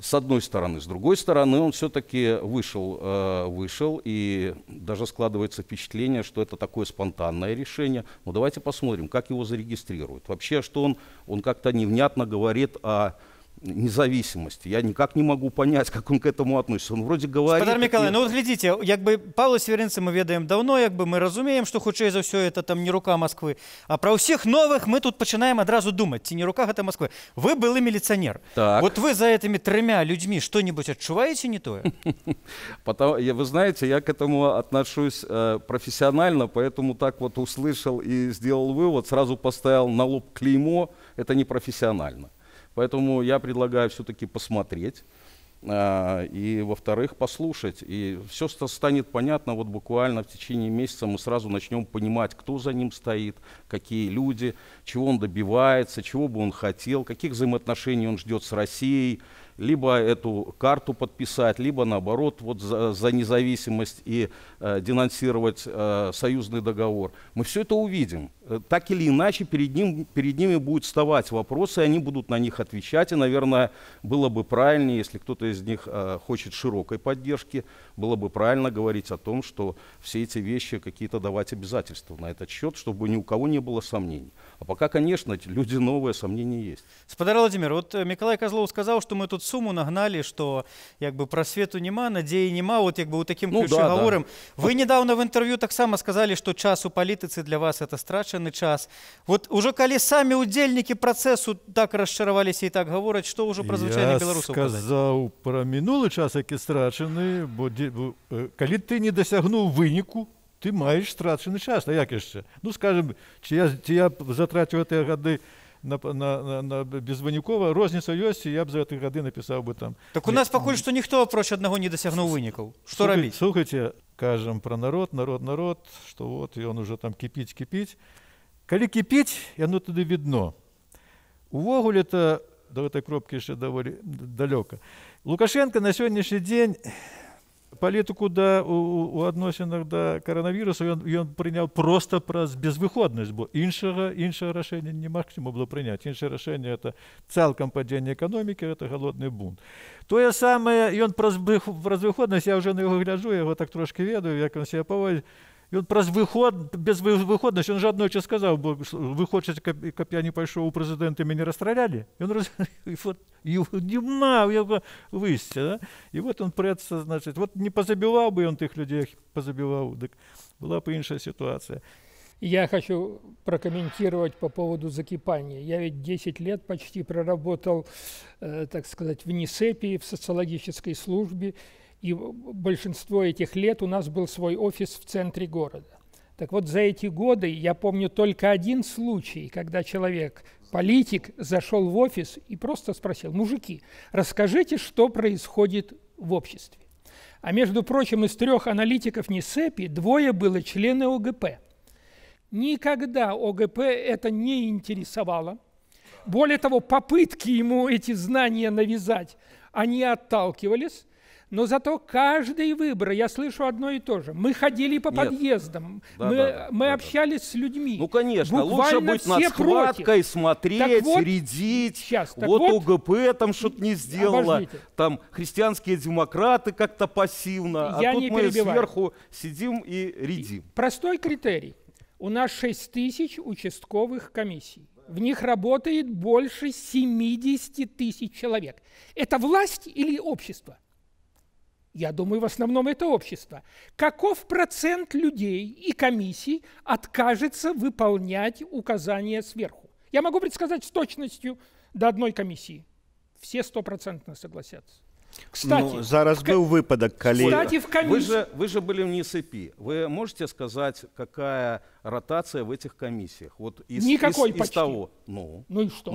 с одной стороны. С другой стороны, он все-таки вышел, и даже складывается впечатление, что это такое спонтанное решение. Но давайте посмотрим, как его зарегистрируют. Вообще, что он как-то невнятно говорит о независимости. Я никак не могу понять, как он к этому относится. Он вроде говорит... Спадар Миколай, ну вот глядите, якби Павла Северинца мы ведаем давно, якби мы разумеем, что хутчэй за все это там не рука Москвы, а про всех новых мы тут начинаем одразу думать, ці не рука это Москвы. Вы былы милиционер. Так. Вот вы за этими 3 людьми что-нибудь отчуваете не то? Вы знаете, я к этому отношусь профессионально, поэтому так вот услышал и сделал вывод, сразу поставил на лоб клеймо, это не профессионально. Поэтому я предлагаю все-таки посмотреть и, во-вторых, послушать. И все станет понятно вот буквально в течение месяца. Мы сразу начнем понимать, кто за ним стоит, какие люди, чего он добивается, чего бы он хотел, каких взаимоотношений он ждет с Россией. Либо эту карту подписать, либо наоборот вот за независимость и денонсировать союзный договор. Мы все это увидим. Так или иначе перед ними будут вставать вопросы, и они будут на них отвечать. И, наверное, было бы правильнее, если кто-то из них хочет широкой поддержки, было бы правильно говорить о том, что все эти вещи какие-то давать обязательства на этот счет, чтобы ни у кого не было сомнений. А пока, конечно, люди новые, сомнения есть. Спадар Владимир, вот Миколай Козлов сказал, что мы тут сумму нагнали, что якби просвету нема, надеи нема, вот якби у таким ключе да, говорим. Да. Вы недавно в интервью так само сказали, что час у политицы для вас это страченный час. Вот уже коли сами удельники процессу так расчаровались и так говорят, что уже про звычайных белорусов сказать? Я сказал про минулый час, які страчены, бо коли ты не досягнул выніку, ты маешь страченый час. А як яшчэ? Ну, скажем, чи я затратил эти годы на безвынікова, розніца ёсць, і я б за эти годы написал бы там. Так у нас пакуль што ніхто апроч аднаго не дасягнуў вынікаў. Што рабіць? Слухайте, кажем про народ, что вот, и он уже там кипить. Коли кипить, яно туды видно. Увогуле-то до этой кропки еще довольно далеко. Лукашенко на сегодняшний день политику у адносінах да коронавірусу ён прыняў просто праз безвыходнасць, бо іншага рашэння немагчыма было прыняць. Іншае рашэнне — это цалкам падзенне эканомікі, это галодны бунт. Тое самае ён праз выходнасць, я ўжо на яго гляджу, я яго так трошки ведаю, як ён себе паводзіць. І от праз безвыходнасць, ён жа аднойчы сказаў, бо вы хочаце, каб я не пайшоў у прэзідэнты, мяне расстраляли? Ён няма выйсця, да? І вот он прэцца, значит, вот не позабіваў бы ён тых людзей, позабіваў, дык была бы іншая ситуация. Я хочу прокомментировать по поводу закипания. Я ведь 10 лет почти проработал, так сказать, в НИСЭПе, в социологической службе, и большинство этих лет у нас был свой офис в центре города. Так вот, за эти годы я помню только один случай, когда человек, политик, зашел в офис и просто спросил: мужики, расскажите, что происходит в обществе. А между прочим, из 3 аналитиков НИСЭПи 2 было члены ОГП. Никогда ОГП это не интересовало. Более того, попытки ему эти знания навязать, они отталкивались. Но зато каждый выбор, я слышу одно и то же. Мы ходили по подъездам, мы общались с людьми. Ну, конечно, буквально лучше быть над схваткой, смотреть, вот, рядить. Сейчас, вот ОГП там что-то не сделала, обождите. Там христианские демократы как-то пассивно, Я а тут не мы перебиваю. сверху сидим и рядим. Простой критерий. У нас 6000 участковых комиссий. В них работает больше 70 тысяч человек. Это власть или общество? Я думаю, в основном это общество. Каков процент людей и комиссий откажется выполнять указания сверху? Я могу предсказать с точностью до 1 комиссии. Все 100% согласятся. Кстати, зараз был выпадок, кстати, в комиссии... Вы же были в НИСЭПи. Вы можете сказать, какая ротация в этих комиссиях? Вот Никакой из почти. Того. Ну и что?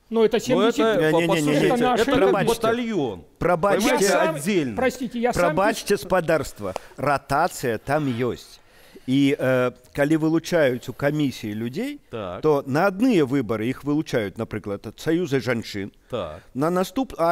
Ну, это 70... это как батальон. Пробачьте, отдельно. Простите, я пробачьте, спадарства. Ротация там есть. И коли вылучают у комиссии людей, так. то на одни выборы их вылучают, например, от Союза женщин. Так. На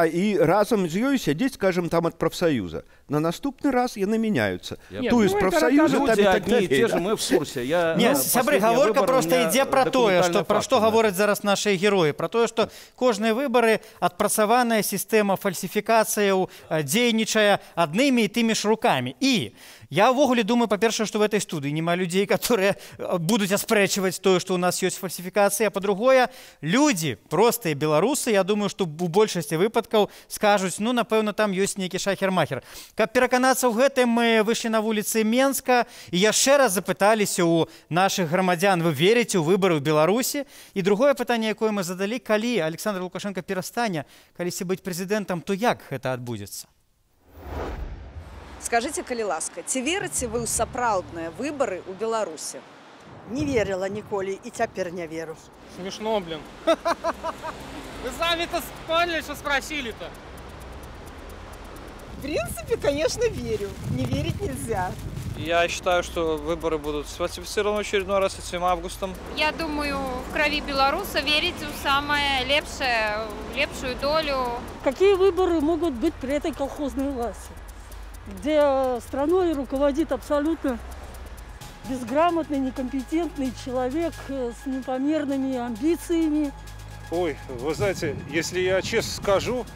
и разом з ёй сядзець, скажем, там от профсоюза. На наступный раз яны меняются. Ту из профсоюза люди одни и те же, мы в курсе. Нет, сябры, гаворка просто ідзе про тое, што пра што гавораць зараз нашыя героі, про тое, што кожныя выбары адпрацаваная сістэма фальсіфікацыяў дзейнічае аднымі і тымі ж рукамі. І я ўвогуле думаю, па-першае, што в этой студыі няма людзей, которые будуць аспрэчваць тое, што у нас ёсць фальсіфікацыя. Па-другое, людзі, простыя беларусы, я думаю, што у большасці выпадкаў скажуць, ну, напэўна, там ёсць нейкі шахер-махер. Каб пераканацца ў гэтым, мы выйшлі на вуліцы Менска і яшчэ раз запыталіся ў нашых грамадзян: вы верыце ў выбары ў Беларусі? І другое пытанне, якое мы задалі: калі Александр Лукашенко перастане калісьці быць прэзідэнтам, то як гэта адбудзецца? Скажите, калі ласка, ці верыце вы ў сапраўдныя выбары ў Беларусі? Не верила ніколі і цяпер не веру. Смешно, блин. Вы сами-то поняли, что спросили-то? В принципе, конечно, верю. Не верить нельзя. Я считаю, что выборы будут сфальсифицированы в очередной раз этим августом. Я думаю, в крови белоруса верить в самое лепшее, в лепшую долю. Какие выборы могут быть при этой колхозной власти, где страной руководит абсолютно безграмотный, некомпетентный человек с непомерными амбициями? Ой, вы знаете, если я честно скажу,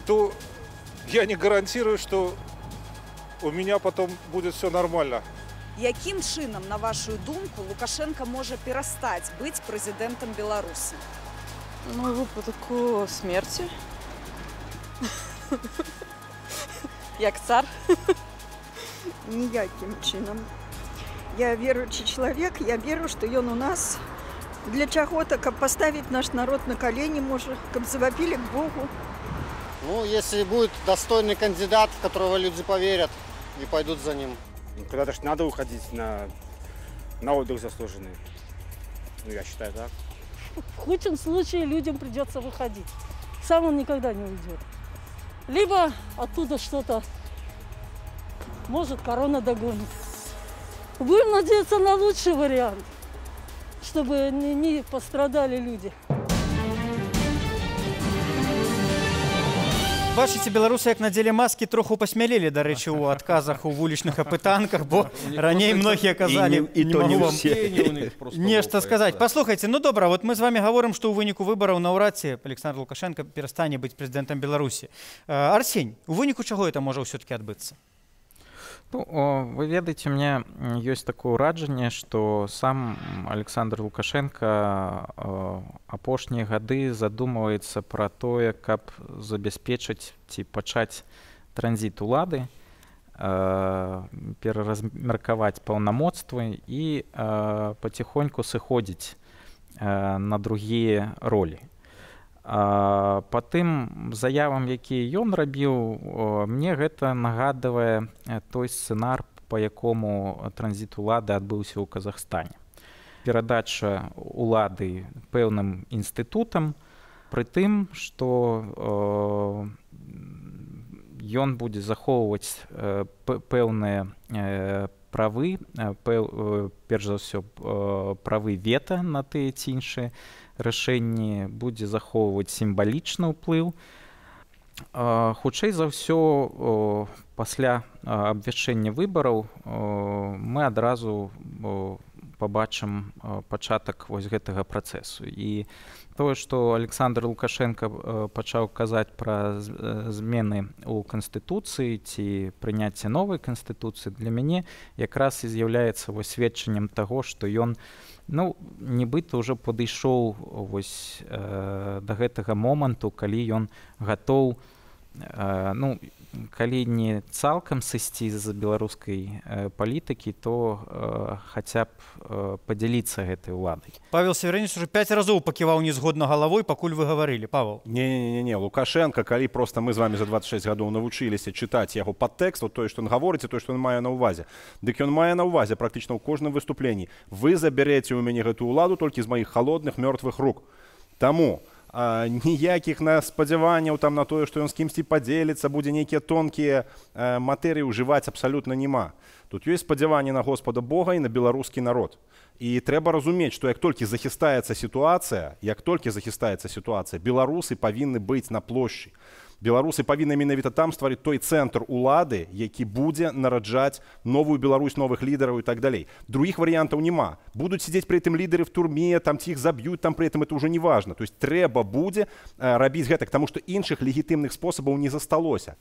то я не гарантирую, что у меня потом будет все нормально. Яким чынам, на вашу думку, Лукашенко може перестать быть президентом Беларуси? Ну, випадку смерти. Як цар. Ніяким чином. Я веруючий чоловік, я вірю, що він у нас для чего-то, каб поставить наш народ на колени, может, каб завопили к Богу. Ну, если будет достойный кандидат, в которого люди поверят и пойдут за ним. Когда-то же надо уходить на отдых заслуженный. Ну, я считаю так. В худшем случае людям придется выходить. Сам он никогда не уйдет. Либо оттуда что-то, может, корона догонит. Будем надеяться на лучший вариант, чтобы не пострадали люди. Бачыце, беларусы, як надзелі маскі, троху пасмялелі, дарэчы, у адказах у вулічных апытанках, бо раней многія казалі, не магу вам нешта сказаць. Паслухайце, ну добра, вот мы з вами гаворым, што ў выніку выбараў наўрад ці Александр Лукашенко перастане быць прэзідэнтам Беларусі. Арсень, у выніку чаго это можа ўсё-таки адбыцца? Ну, вы ведаеце, у меня ёсць такое ўражанне, што сам Александр Лукашенко апошнія гады задумваецца пра тое, каб забяспечыць ці пачаць транзіт улады, пераразмеркаваць паўнамоцтвы і паціхоньку сыходзіць на другія ролі. Па тым заявам, якія ён рабіў, мне гэта нагадвае той сцэнар, па якому транзіт улады адбыўся ў Казахстане. Перадача улады пэўным інстытутам, пры тым, што ён будзе захоўваць пэўныя правы, перш за ўсё правы вета на тыя ці іншыя рашэнні, будзе захоўваць сімвалічны ўплыў. Хутчэй за ўсё, пасля абвяшчэння выбараў мы адразу пабачым пачатак вось гэтага працэсу. І тое, што Александр Лукашенко пачаў казаць пра змены ў Канстытуцыі ці прыняцце новай Канстытуцыі, для мяне якраз і з'яўляецца сведчаннем таго, што ён нібыта ўжо падышоў да гэтага моманту, калі ён гатоў, калі не цалкам сысці з беларускай палітыкі, то хаця б падзяліцца гэтай уладай. Павел Северинич уже 5 разоў паківаў незгодна галавой, пакуль вы гаварылі. Павел. Не, Лукашенко, калі просто мы з вами за 26 гадоў навучыліся чытаць яго падтэкст, тое, што ён гаворыць, і тое, што ён мае на ўвазе. Дык ён мае на ўвазе практычна ў кожным выступленні. Вы забярэце ў мяне гэтую ўладу толькі з маіх халодных мёртвых рук. Таму ніякіх спадзяванняў там на тое, што ён з кімсьці падзеліцца, будзе нейкія тонкія матэрыі ўжываць абсалютна няма. Тут ёсць спадзяванне на Господа Бога і на беларускі народ. І трэба разумець, што як толькі захістаецца сітуацыя, беларусы павінны быць на плошчы. Беларусы павінны менавіта там стварыць той цэнтр улады, які будзе нараджаць новую Беларусь, новых лідараў і так далей. Других варыянтаў няма. Будуць сидзець пры гэтым лідары в турме, там ці іх заб'юць, там пры гэтым это уже не важно. То есть трэба будзе рабіць гэтак, таму што іншых легітымных спосабаў не засталося.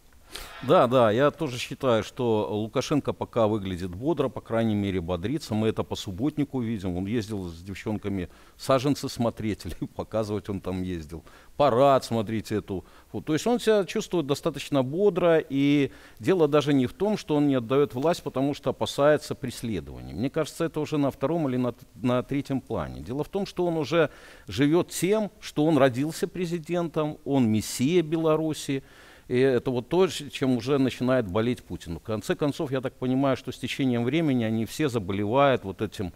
Да, я тоже считаю, что Лукашенко пока выглядит бодро, по крайней мере бодрится. Мы это по субботнику видим. Он ездил с девчонками саженцы смотреть, или показывать он там ездил. Парад, смотрите эту. То есть он себя чувствует достаточно бодро, и дело даже не в том, что он не отдает власть, потому что опасается преследований. Мне кажется, это уже на втором или на третьем плане. Дело в том, что он уже живет тем, что он родился президентом, он мессия Беларуси. И это вот то, чем уже начинает болеть Путин. В конце концов, я так понимаю, что с течением времени они все заболевают вот этим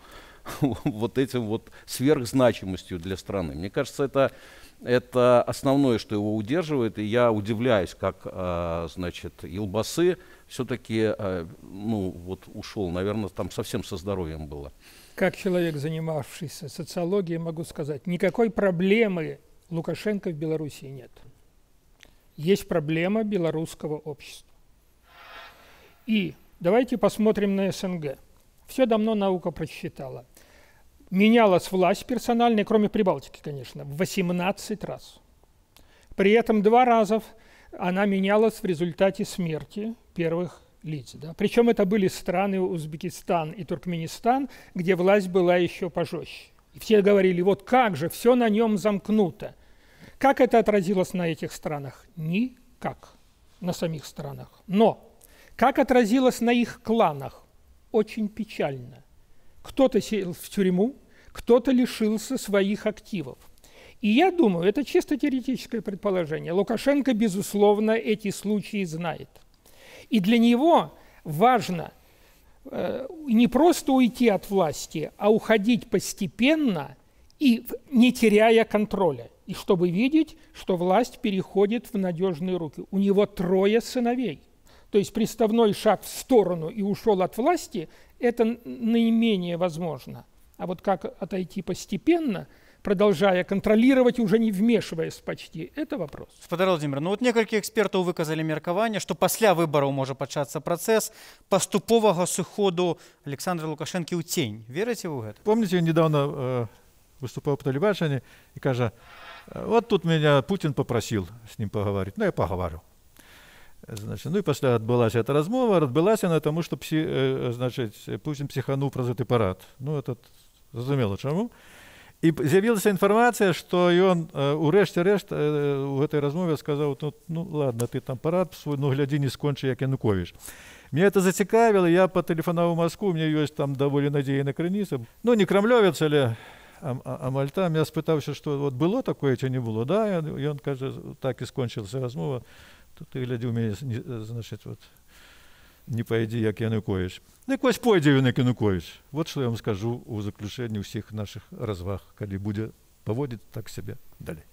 сверхзначимостью для страны. Мне кажется, это основное, что его удерживает. И я удивляюсь, как, Елбасы все-таки, ушел. Наверное, там совсем со здоровьем было. Как человек, занимавшийся социологией, могу сказать, никакой проблемы Лукашенко в Белоруссии нет. Есть проблема белорусского общества. И давайте посмотрим на СНГ. Все давно наука просчитала. Менялась власть персональная, кроме Прибалтики, конечно, в 18 раз. При этом 2 раза она менялась в результате смерти первых лиц. Да? Причем это были страны Узбекистан и Туркменистан, где власть была еще пожестче. И все говорили, вот как же, все на нем замкнуто. Как это отразилось на этих странах? Никак на самих странах. Но как отразилось на их кланах? Очень печально. Кто-то сел в тюрьму, кто-то лишился своих активов. И я думаю, это чисто теоретическое предположение. Лукашенко, безусловно, эти случаи знает. И для него важно не просто уйти от власти, а уходить постепенно и не теряя контроля. И чтобы видеть, что власть переходит в надежные руки. У него 3 сыновей. То есть приставной шаг в сторону и ушел от власти, это наименее возможно. А вот как отойти постепенно, продолжая контролировать, уже не вмешиваясь почти, это вопрос. Спадар Владимир, вот некалькі экспертаў выказалі меркаванне, што пасля выбараў можа пачацца працэс паступовага сыходу Александра Лукашенко ў цень. Верыце вы ў гэта? Помните, он недавно выступал по телебачению и кажа, вот тут меня Путин попросил с ним поговорить. Ну, я поговорю. Значит, ну і пасля адбылася эта размова, адбылася на тому, што Пуцін псіхануў праз гэты парад. Ну, это зразумела чаму. І з'явілася інфармацыя, што ён урэшце-рэшт у гэтай размове сказаў: ну ладно, ты там парад свой, ну глядзі, не скончы, як Януковіч. Мне это зацікавіла, я патэлефанаваў у Москву, мне ёсць там даволі надзейная крыніца. Ну, не крамлёвец, але амаль там. Я спытаўся, што вот было такое ці не было. Да, ён кажа, так і скончылася размова. Тут ты глядзі, у мяне, значыць, вот, не пойдзе, як Януковіч. Ну, вось пойдзе ён, як Януковіч. Вот што я вам скажу у заключэнні ўсіх нашых разваг, калі будзе паводзіць так сябе далей.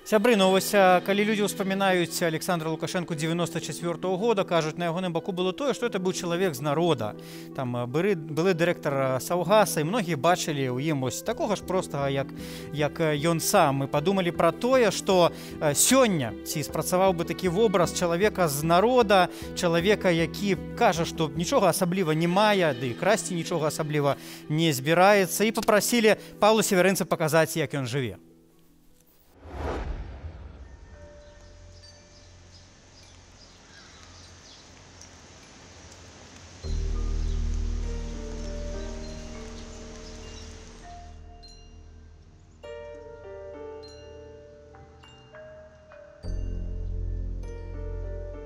Сябры, ну вось, калі людзі ўспамінаюць Александра Лукашенко 94-го года, кажуць, на ягоным баку было тое, што это быў чалавек з народа. Там былы дырэктар Саўгаса, і многія бачылі ў ім вось такога ж простага, як ён сам. Мы падумалі пра тое, што сёння ці спрацаваў бы такі вобраз чалавека з народа, чалавека, які кажа, што нічога асабліва не мае, ды і красці нічога асабліва не збіраецца, і папрасілі Павла Северынца паказаць, як ён жыве.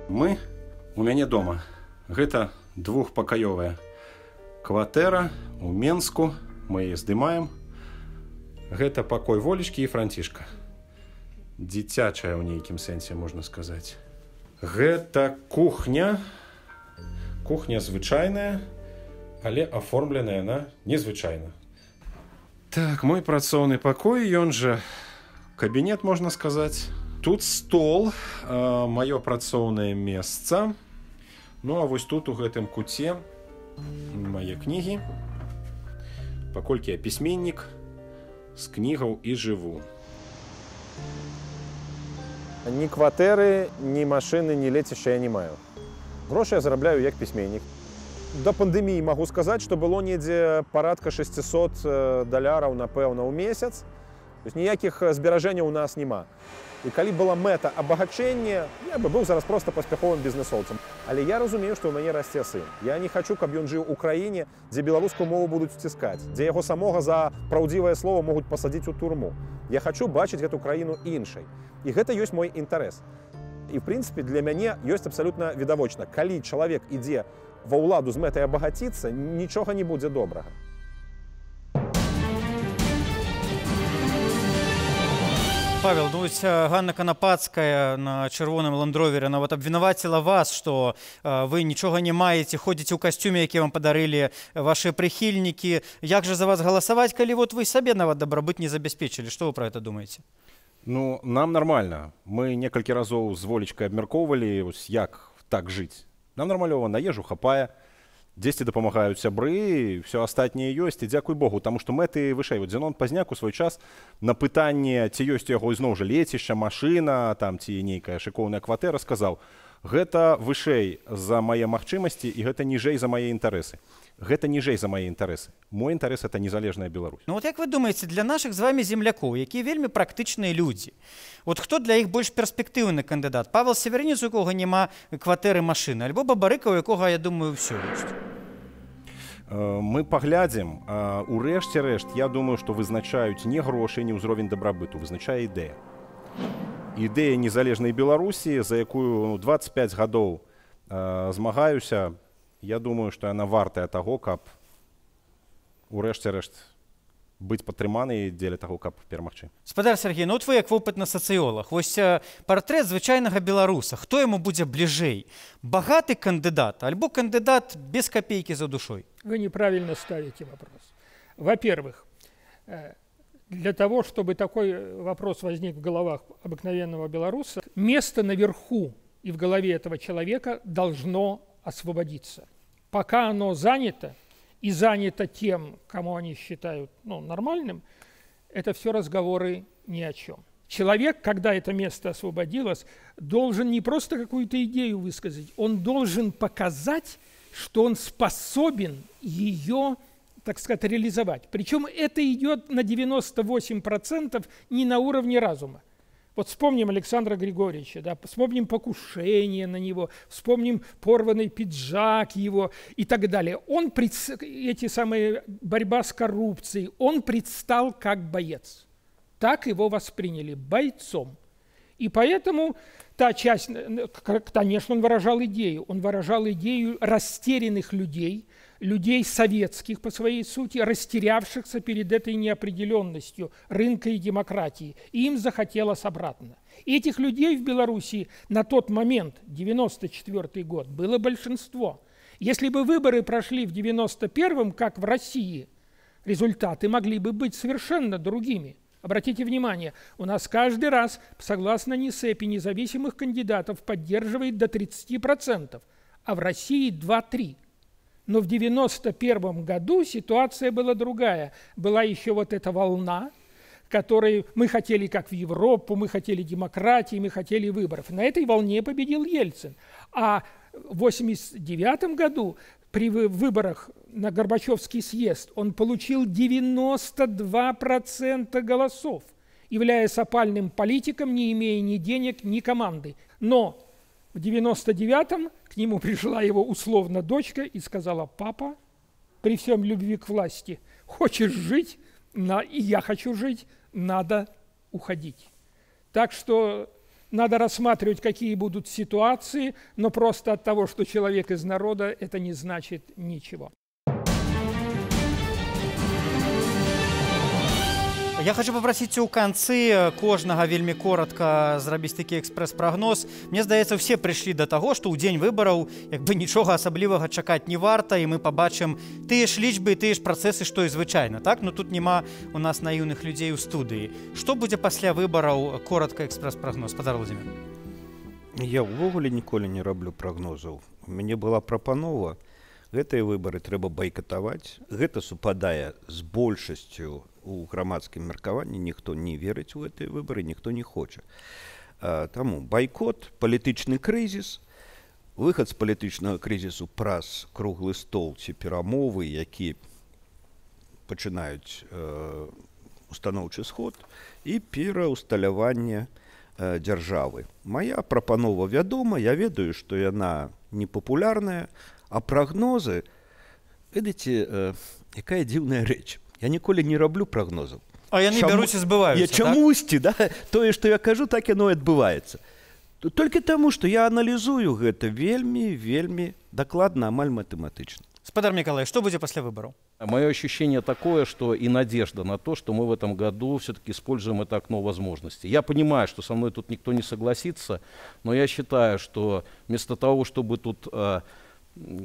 Мы у мяне дома. Гэта двухпакаёвая кватэра у Менску. Мы яе здымаем. Гэта пакой Волечкі і Францішка. Дзіцячая ў нейкім сэнсе, можна сказаць. Гэта кухня. Кухня звычайная, але аформленая яна незвычайна. Так, мой працоўны пакой, ён жа кабінет, можна сказаць. Тут стол, маё працоўнае месца. Ну, а вось тут у гэтым куце мае кнігі. Паколькі я пісьменнік, з кнігаў і жыву. Ні кватэры, ні машыны, ні лецішча я не маю. Грошы я зарабляю як пісьменнік. До пандэміі магу сказаць, што было недзе парадка $600, напэўна, ў месяц. То есть ніякіх зберажэнняў у нас няма. І калі была мэта абагачэння, я бы быў зараз проста паспяховым бізнесоўцам. Але я разумею, што ў мяне расце сын. Я не хачу, каб ён жыў у краіне, дзе беларускую мову будуць сціскаць, дзе яго самога за праўдзівае слова могуць пасадзіць у турму. Я хачу бачыць гэту краіну іншай. І гэта ёсць мой інтарэс. І, в прынцыпе, для мяне ёсць абсалютна відавочна. Калі чалавек ідзе ва ўладу з мэтай абагаціцца, нічога не будзе добрага. Павел, ну вось Ганна Канапацкая на чырвоным ландровере нават абвінаваціла вас, што вы нічога не маеце, ходзіце ў касцюме, які вам падарылі вашыя прыхільнікі. Як жа за вас галасаваць, калі вот вы сабе нават дабрабыт не забяспечылі? Што вы пра гэта думаеце? Ну, нам нармальна. Мы некалькі разоў з Волечкай абмяркоўвалі, як так жыць. Нам нармалёва на ежу хапае. Дзесьці дапамагаюць сябры, ўсё астатняе ёсць, і дзякуй Богу, таму што мэты вышэй. Вот Зенон Пазняк у свой час на пытанне, ці ёсць у яго ізноў жа лецішча, машына, там ці нейкая шыкоўная кватэра, сказаў: гэта вышэй за мае магчымасці і гэта ніжэй за мае інтарэсы. Гэта ніжэй за мае інтарэсы. Мой інтарэс — это незалежная Беларусь. Ну вот як вы думаеце, для нашых з вами землякоў, якія вельмі практычныя людзі, вот хто для іх больш перспектыўны кандыдат? Павел Северынец, у якога няма кватэры, машыны, альбо Бабарыка, у якога, я думаю, ўсё ёсць? Мы паглядзім. У рэшце-рэшт, я думаю, што вызначаюць не грошы, не ўзровень дабрабыту, вызначае ідэя. Ідэя незалежнай Беларусі, за якую 25 гадоў змагаюся, я думаю, што яна вартая таго, каб у рэшце-рэшт быць падтрыманай дзеля таго, каб перамагчы. Спадар Сергей, ну вот вы як вопытны сацыёлаг. Вось партрэт звычайнага беларуса. Хто яму будзе бліжэй? Багаты кандыдат альбо кандыдат без копейки за душой? Вы неправильно ставите вопрос. Во-первых, для того, чтобы такой вопрос возник в головах обыкновенного белоруса, место наверху и в голове этого человека должно освободиться. Пока оно занято, и занято тем, кому они считают нормальным, это все разговоры ни о чем. Человек, когда это место освободилось, должен не просто какую-то идею высказать, он должен показать, что он способен ее, так сказать, реализовать. Причем это идет на 98% не на уровне разума. Вот вспомним Александра Григорьевича, да, вспомним покушение на него, вспомним порванный пиджак его и так далее. Эти самые борьба с коррупцией, он предстал как боец. Так его восприняли, бойцом. И поэтому та часть, конечно, он выражал идею растерянных людей, людей советских по своей сути, растерявшихся перед этой неопределенностью рынка и демократии. И им захотелось обратно. И этих людей в Белоруссии на тот момент, 1994 год, было большинство. Если бы выборы прошли в 1991-м, как в России, результаты могли бы быть совершенно другими. Обратите внимание, у нас каждый раз, согласно НИСЭПе, независимых кандидатов поддерживает до 30%, а в России 2-3%. Но в 1991 году ситуация была другая. Была еще вот эта волна, которой мы хотели как в Европу, мы хотели демократии, мы хотели выборов. На этой волне победил Ельцин. А в 1989 году при выборах на Горбачевский съезд он получил 92% голосов, являясь опальным политиком, не имея ни денег, ни команды. Но в 1999-м к нему пришла его условно дочка и сказала: папа, при всем любви к власти, хочешь жить, и я хочу жить, надо уходить. Так что надо рассматривать, какие будут ситуации, но просто от того, что человек из народа, это не значит ничего. Я хочу попросить у канцы кожнага вельмі коротка зрабіць такі экспрэс-прагноз. Мне здаецца, все прыйшлі да таго, што ў дзень выбараў як бы нічога асаблівага чакаць не варта, і мы пабачым тыя ж лічбы і тыя ж працэсы, што і звычайна. Так? Но тут няма у нас наіўных людзей у студыі. Што будзе пасля выбараў? Коротка экспрэс-прагноз. Спадар Владзімір. Я ўвогуле ніколі не раблю прагнозаў. У мяне была прапанова. Гэтыя выбары трэба байкатаваць. Гэта супадае з большасцю у грамадскім меркаванні. Ніхто не верыць у гэтыя выбары, ніхто не хоча. Таму байкот, палітычны крызіс, выхад з палітычнага крызісу праз круглы стол ці перамовы, які пачынаюць устаноўчы сход, і пераўсталяванне дзяржавы. Мая прапанова вядома, я ведаю, што яна непапулярная, а прагнозы, ведаеце, якая дзіўная рэч. Я ніколі не раблю прагнозаў. А яны бяруць і збываюцца, так? Чамусьці, да? Тое, што я кажу, так яно і адбываецца. Толькі таму, што я аналізую гэта вельмі дакладна, амаль матэматычна. Спадар Миколай, что будет после выборов? Мое ощущение такое, что и надежда на то, что мы в этом году все-таки используем это окно возможностей. Я понимаю, что со мной тут никто не согласится, но я считаю, что вместо того, чтобы тут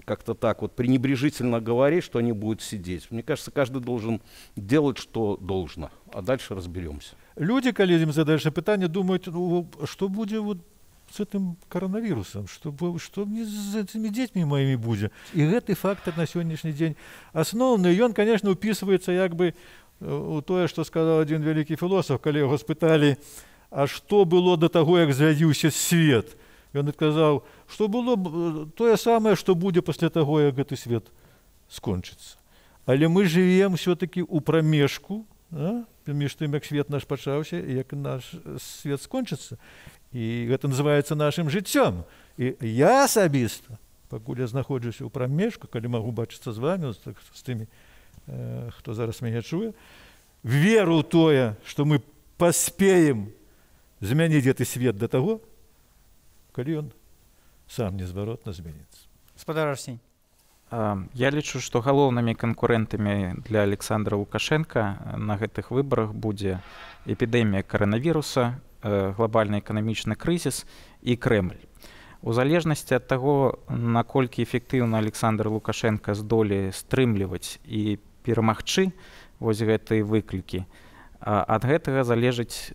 как-то так вот пренебрежительно говорить, что они будут сидеть, мне кажется, каждый должен делать, что должно, а дальше разберемся. Люди, коли им задаешь питание, думают, что будет вот с этим коронавирусом, что мне с этими детьми моими будет. И этот фактор на сегодняшний день основный, и он, конечно, уписывается как бы у того, что сказал один великий философ, коли его спытали, а что было до того, как з'явився свет? И он сказал, что было то самое, что будет после того, как этот свет скончится. Але мы живем все-таки у промежку, між тим, як свет наш почався, і як наш свет скончится. И это называется нашим життям. И я особисто, покуль я знаходжуся у промежку, коли могу бачиться з вами, з тими, хто зараз мене чує, веру в то, что мы поспеем змянить этот свет до того, коли он сам незваротно зменится. Спадар Арсень. Я лічу, што галоўнымі канкурэнтамі для Александра Лукашенка на гэтых выбарах будзе эпідэмія каранавіруса, глобальны эканамічны крызіс і Крэмль. У залежнасці ад таго, наколькі эфектыўна Александр Лукашенко здолее стрымліваць і перамагчы вось гэтыя выклікі, ад гэтага залежыць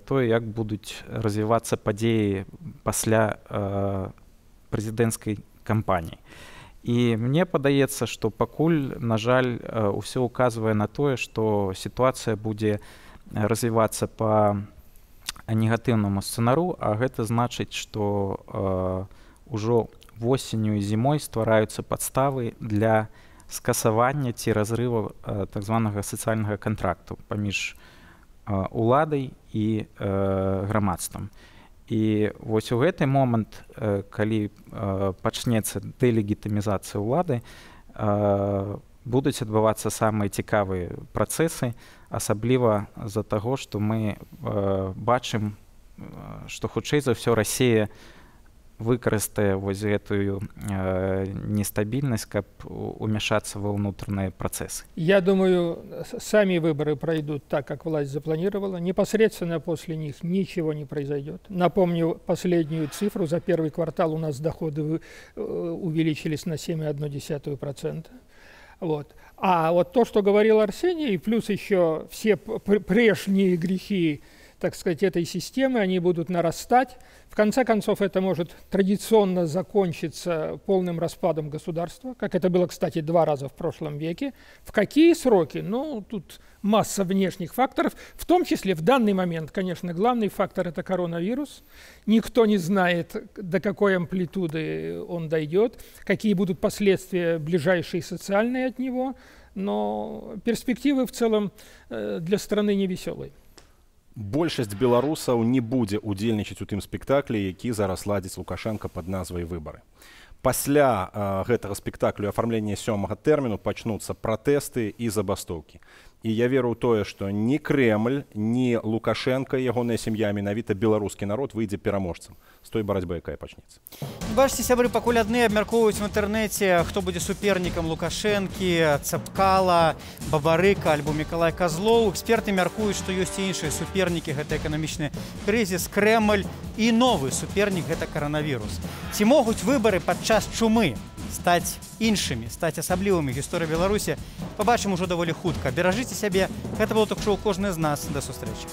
тое, як будуць развівацца падзеі пасля прэзідэнцкай кампаніі. І мне падаецца, што пакуль, на жаль, усё указвае на тое, што сітуацыя будзе развівацца па негатыўнаму сцэнару, а гэта значыць, што ўжо восенню і зімой ствараюцца падставы для скасавання ці разрыву так званага сацыяльнага кантракту паміж уладай і грамадствам. І вось у гэты момант, калі пачнецца дэлегітымізацыя ўлады, будуць адбывацца самыя цікавыя працэсы, асабліва з-за таго, што мы бачым, што хутчэй за ўсё Расія выкарыстае вось гэтую нестабільнасць, каб умешаться во внутренние процессы. Я думаю, сами выборы пройдут так, как власть запланировала. Непосредственно после них ничего не произойдет. Напомню последнюю цифру. За первый квартал у нас доходы увеличились на 7,1%. Вот. А вот то, что говорил Арсений, плюс еще все прежние грехи, так сказать, этой системы, они будут нарастать. В конце концов, это может традиционно закончиться полным распадом государства, как это было, кстати, 2 раза в прошлом веке. В какие сроки? Ну, тут масса внешних факторов, в том числе в данный момент, конечно, главный фактор – это коронавирус. Никто не знает, до какой амплитуды он дойдет, какие будут последствия ближайшие социальные от него, но перспективы в целом для страны невеселые. Большасць беларусаў не будзе удзельнічаць у тым спектаклі, які зараз ладзіць Лукашенко пад назвай «Выбары». Пасля гэтага спектаклю афармлення 7-га тэрміну пачнуцца пратэсты і забастоўкі. І я веру ў тое, што ні Кремль, ні Лукашенко, ягоная сям'я, менавіта беларускі народ выйдзе пераможцам з той барацьбы, якая пачнецца. Бачыце, сябры, пакуль адны абмяркоўваюць в інтэрнэце, хто будзе супернікам Лукашэнкі, Цапкала, Бабарыка альбо Мікалай Казлоў. Эксперты мяркуюць, што ёсць і іншыя супернікі, гэта эканамічны крызіс, Кремль і новы супернік – гэта каранавірус. Ці могуць выбары падчас чумы стаць іншымі, стаць асаблівымі гісторыі Беларусі, пабачым ужо даволі хутка. Беражыце сябе. Гэта было ток-шоу «Кожны з нас». Да сустрэчы.